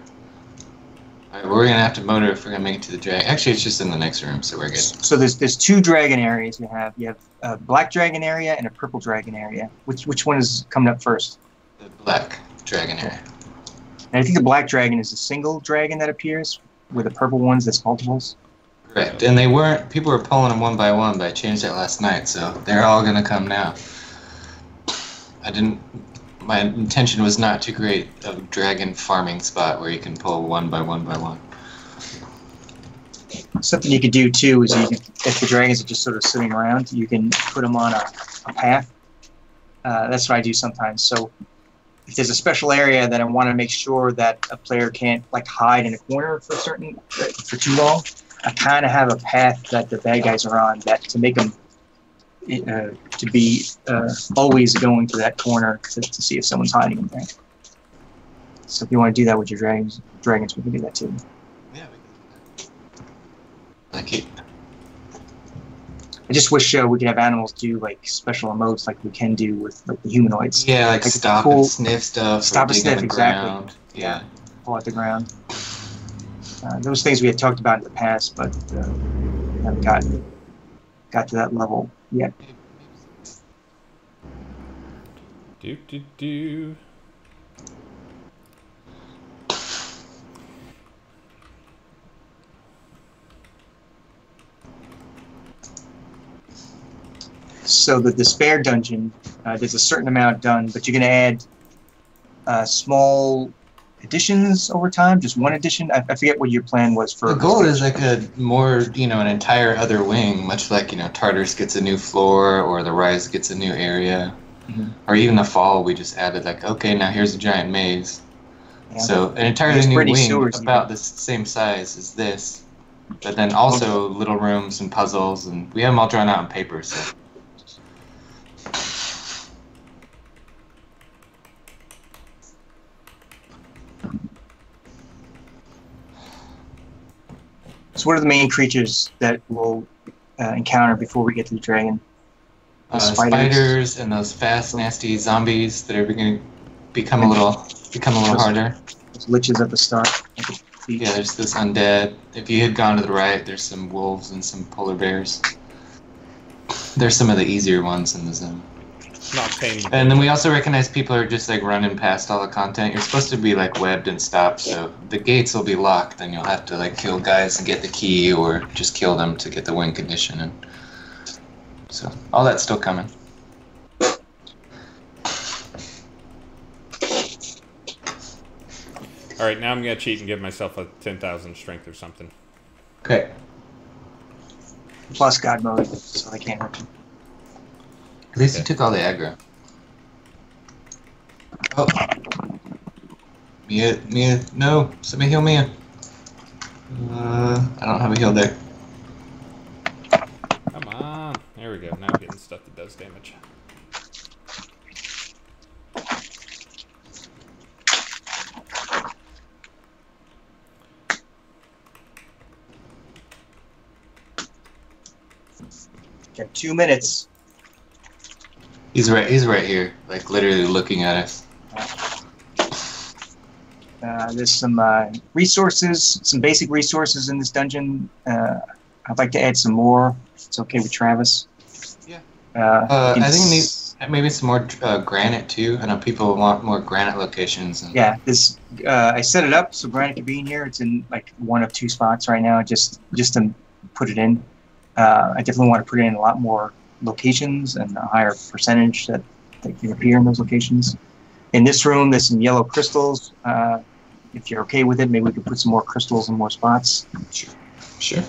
Alright, we're gonna have to motor if we're gonna make it to the dragon. Actually, it's just in the next room, so we're good. So there's 2 dragon areas you have. You have a black dragon area and a purple dragon area. Which one is coming up first? The black dragon area. And I think the black dragon is a single dragon that appears, with the purple ones that's multiples. Correct. And they weren't... People were pulling them one by one, but I changed that last night, so they're all gonna come now. I didn't... My intention was not to create a dragon farming spot where you can pull one by one by one. Something you could do too is you can, if the dragons are just sort of sitting around, you can put them on a path. That's what I do sometimes. So if there's a special area that I want to make sure that a player can't like hide in a corner for too long, I kind of have a path that the bad guys are on that to make them to be always going to that corner to see if someone's hiding in there. So if you want to do that with your dragons, we can do that too. Yeah, we can do that. Like it. I just wish we could have animals do like special emotes like we can do with like the humanoids. Yeah, like stop cool, and sniff stuff. Stop and sniff, exactly. Ground. Yeah. Pull out the ground. Those things we had talked about in the past, but haven't got to that level yet. Do. So the despair dungeon, there's a certain amount done, but you're going to add small additions over time. Just one addition. I forget what your plan was for. The goal is like a more, an entire other wing, much like, Tartarus gets a new floor or the Rise gets a new area. Mm-hmm. Or even the Fall, we just added like, okay, now here's a giant maze. Yeah. So an entirely There's new wing sewers, about the same size as this. But then also little rooms and puzzles, and we have them all drawn out on paper, so... So what are the main creatures that we'll encounter before we get to the dragon? Spiders and those fast, nasty zombies that are going to become a little harder. Those liches at the start. Yeah, there's this undead. If you had gone to the right, there's some wolves and some polar bears. There's some of the easier ones in the zone. Not tamed. And then we also recognize people are just like running past all the content. You're supposed to be like webbed and stopped, so the gates will be locked, and you'll have to like kill guys and get the key, or just kill them to get the win condition. And so all that's still coming. All right, now I'm gonna cheat and give myself a 10,000 strength or something. Okay. Plus God mode, so they can't hurt you. At least you took all the aggro. Oh. Mia, no. Somebody heal Mia. I don't have a heal there. Come on. There we go. Now I'm getting stuff that does damage. Got 2 minutes. He's right here, like literally looking at us. There's some resources, some basic resources in this dungeon. I'd like to add some more, if it's okay with Travis. Yeah. I think maybe some more granite too. I know people want more granite locations. And... Yeah, this I set it up so granite could be in here. It's in like 1 of 2 spots right now, just to put it in. I definitely want to put it in a lot more locations and a higher percentage that can appear in those locations. In this room, there's some yellow crystals. If you're okay with it, maybe we could put some more crystals in more spots. Sure.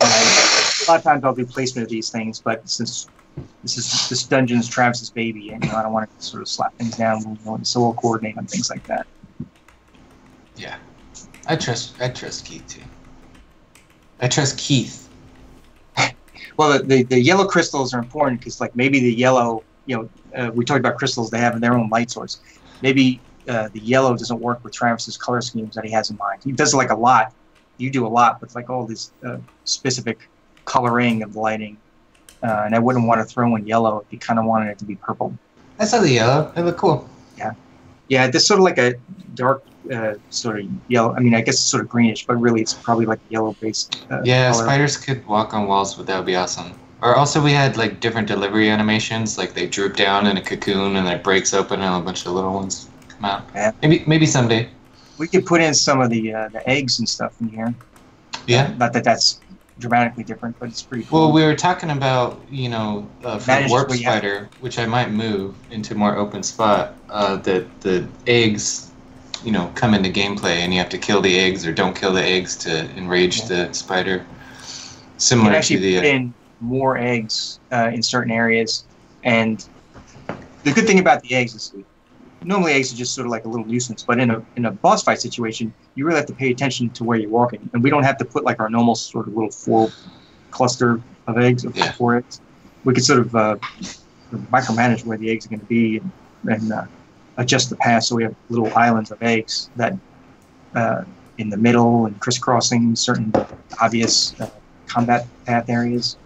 A lot of times I'll do placement of these things, but since this dungeon's Travis's baby, and I don't want to sort of slap things down, so we'll coordinate on things like that. Yeah, I trust Keith too. I trust Keith. Well, the yellow crystals are important because, like, maybe the yellow, we talked about crystals, they have their own light source. Maybe the yellow doesn't work with Travis's color schemes that he has in mind. He does like a lot. You do a lot, but it's like all this specific coloring of lighting. And I wouldn't want to throw in yellow if you kind of wanted it to be purple. I saw the yellow. It looked cool. Yeah, this sort of like a dark sort of yellow. I mean, I guess it's sort of greenish, but really it's probably like yellow-based yeah, color. Spiders could walk on walls, but that would be awesome. Or also we had like different delivery animations, like they droop down in a cocoon and it breaks open and a bunch of little ones come out. Yeah. Maybe someday. We could put in some of the eggs and stuff in here. Yeah. Not that that's dramatically different, but it's pretty cool. Well, we were talking about, for warp spider, which I might move into more open spot, that the eggs, come into gameplay and you have to kill the eggs or don't kill the eggs to enrage the spider. Similar you can actually to the... put in more eggs in certain areas, and the good thing about the eggs is normally eggs are just sort of like a little nuisance, but in a boss fight situation, you really have to pay attention to where you're walking, and we don't have to put like our normal sort of little 4 cluster of eggs or 4 eggs. We could sort of micromanage where the eggs are going to be and adjust the path so we have little islands of eggs that in the middle and crisscrossing certain obvious combat path areas.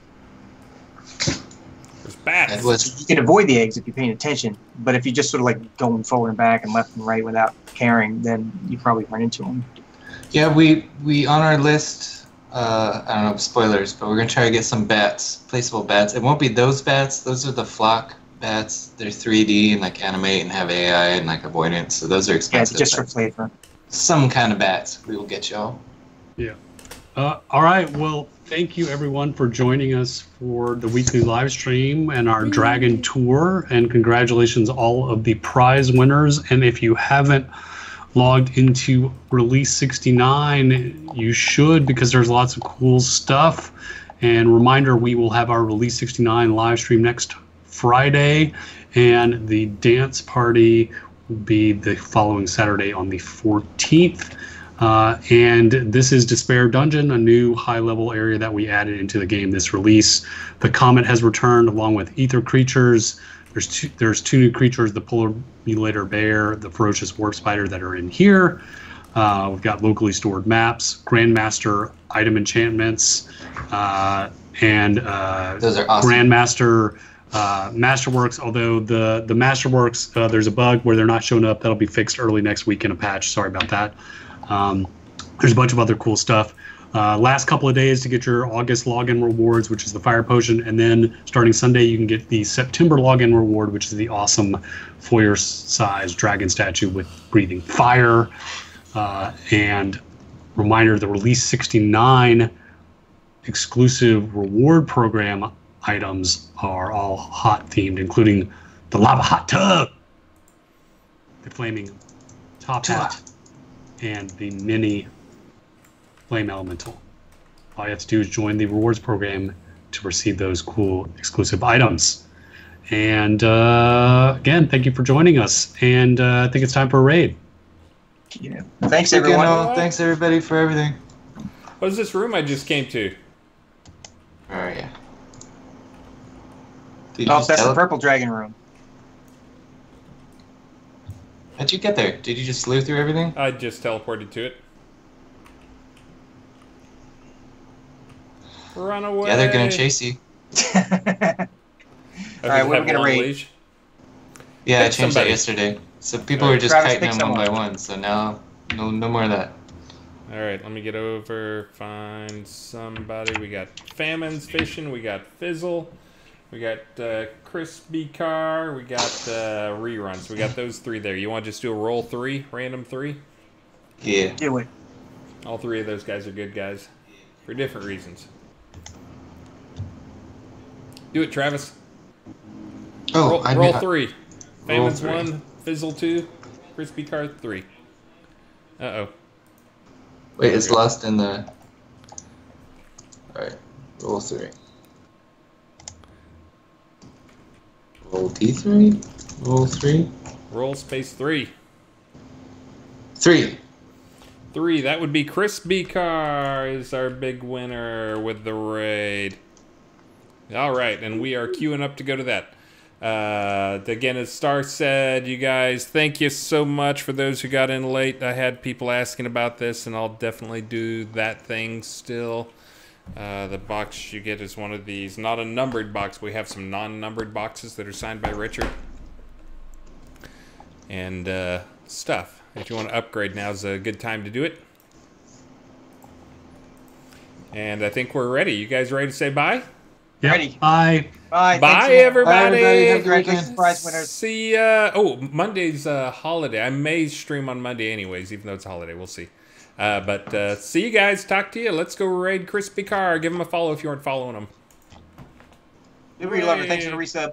Bats. You can avoid the eggs if you're paying attention, but if you're just sort of like going forward and back and left and right without caring, then you probably run into them. Yeah, we on our list, I don't know, spoilers, but we're going to try to get some bats, placeable bats. It won't be those bats. Those are the flock bats. They're 3D and like animate and have AI and like avoidance, so those are expensive. Yeah, just for flavor. Some kind of bats we will get y'all. Yeah. All right. Well, thank you everyone for joining us for the weekly live stream and our Dragon Tour. And congratulations all of the prize winners. And if you haven't logged into Release 69, you should, because there's lots of cool stuff. And reminder, we will have our Release 69 live stream next Friday. And the dance party will be the following Saturday on the 14th. And this is Despair Dungeon, a new high-level area that we added into the game this release. The Comet has returned along with Ether Creatures. There's two new creatures, the Polar Mutilator Bear, the Ferocious Warp Spider, that are in here. We've got locally stored maps, Grandmaster item enchantments, and those are awesome. Grandmaster Masterworks, although the Masterworks, there's a bug where they're not showing up. That'll be fixed early next week in a patch. Sorry about that. There's a bunch of other cool stuff. Last couple of days to get your August login rewards, which is the Fire Potion, and then starting Sunday you can get the September login reward, which is the awesome foyer-sized dragon statue with breathing fire. And reminder, the Release 69 exclusive reward program items are all hot themed, including the lava hot tub, the flaming top hat, and the mini flame elemental. All you have to do is join the rewards program to receive those cool exclusive items. And again, thank you for joining us. And I think it's time for a raid. Yeah. Thanks everyone. Thanks everybody for everything. What is this room I just came to? Oh yeah. Did you Oh, just that's the tele- purple dragon room. How'd you get there? Did you just slew through everything? I just teleported to it. Run away. Yeah, they're gonna chase you. Oh, Alright, does it we're have gonna one raid. leash? Yeah, I Pick changed somebody. that yesterday. So people Alright. were just Travis, kiting pick them one by someone. one. So now, no more of that. All right, let me get over, find somebody. We got Famines fishing. We got Fizzle. We got Crispy Car. We got Reruns. We got those three there. You want to just do a roll 3, random 3? Yeah. Do it. All 3 of those guys are good guys for different reasons. Do it, Travis. Oh, Roll 3. Roll Famines 3. 1, Fizzle 2, Crispy Car 3. Uh-oh. Wait, it's Okay. lost in the. Alright, roll 3. Roll T3? Roll 3? Roll space 3. 3! 3, that would be Crispy Car is our big winner with the raid. Alright, and we are queuing up to go to that. Again, as Star said, you guys, thank you so much for those who got in late. I had people asking about this, and I'll definitely do that thing still. The box you get is one of these, not a numbered box. We have some non-numbered boxes that are signed by Richard. And stuff. If you want to upgrade, now's a good time to do it. And I think we're ready. You guys ready to say bye? Yep. Ready. Bye. Bye. Bye, Thanks, everybody. Bye, everybody. Have a good Congratulations, weekend. prize winners. See ya. Oh, Monday's a holiday. I may stream on Monday anyways, even though it's a holiday. We'll see. But see you guys. Talk to you. Let's go raid Crispy Car. Give him a follow if you aren't following him. Super Lover, thanks for the resub.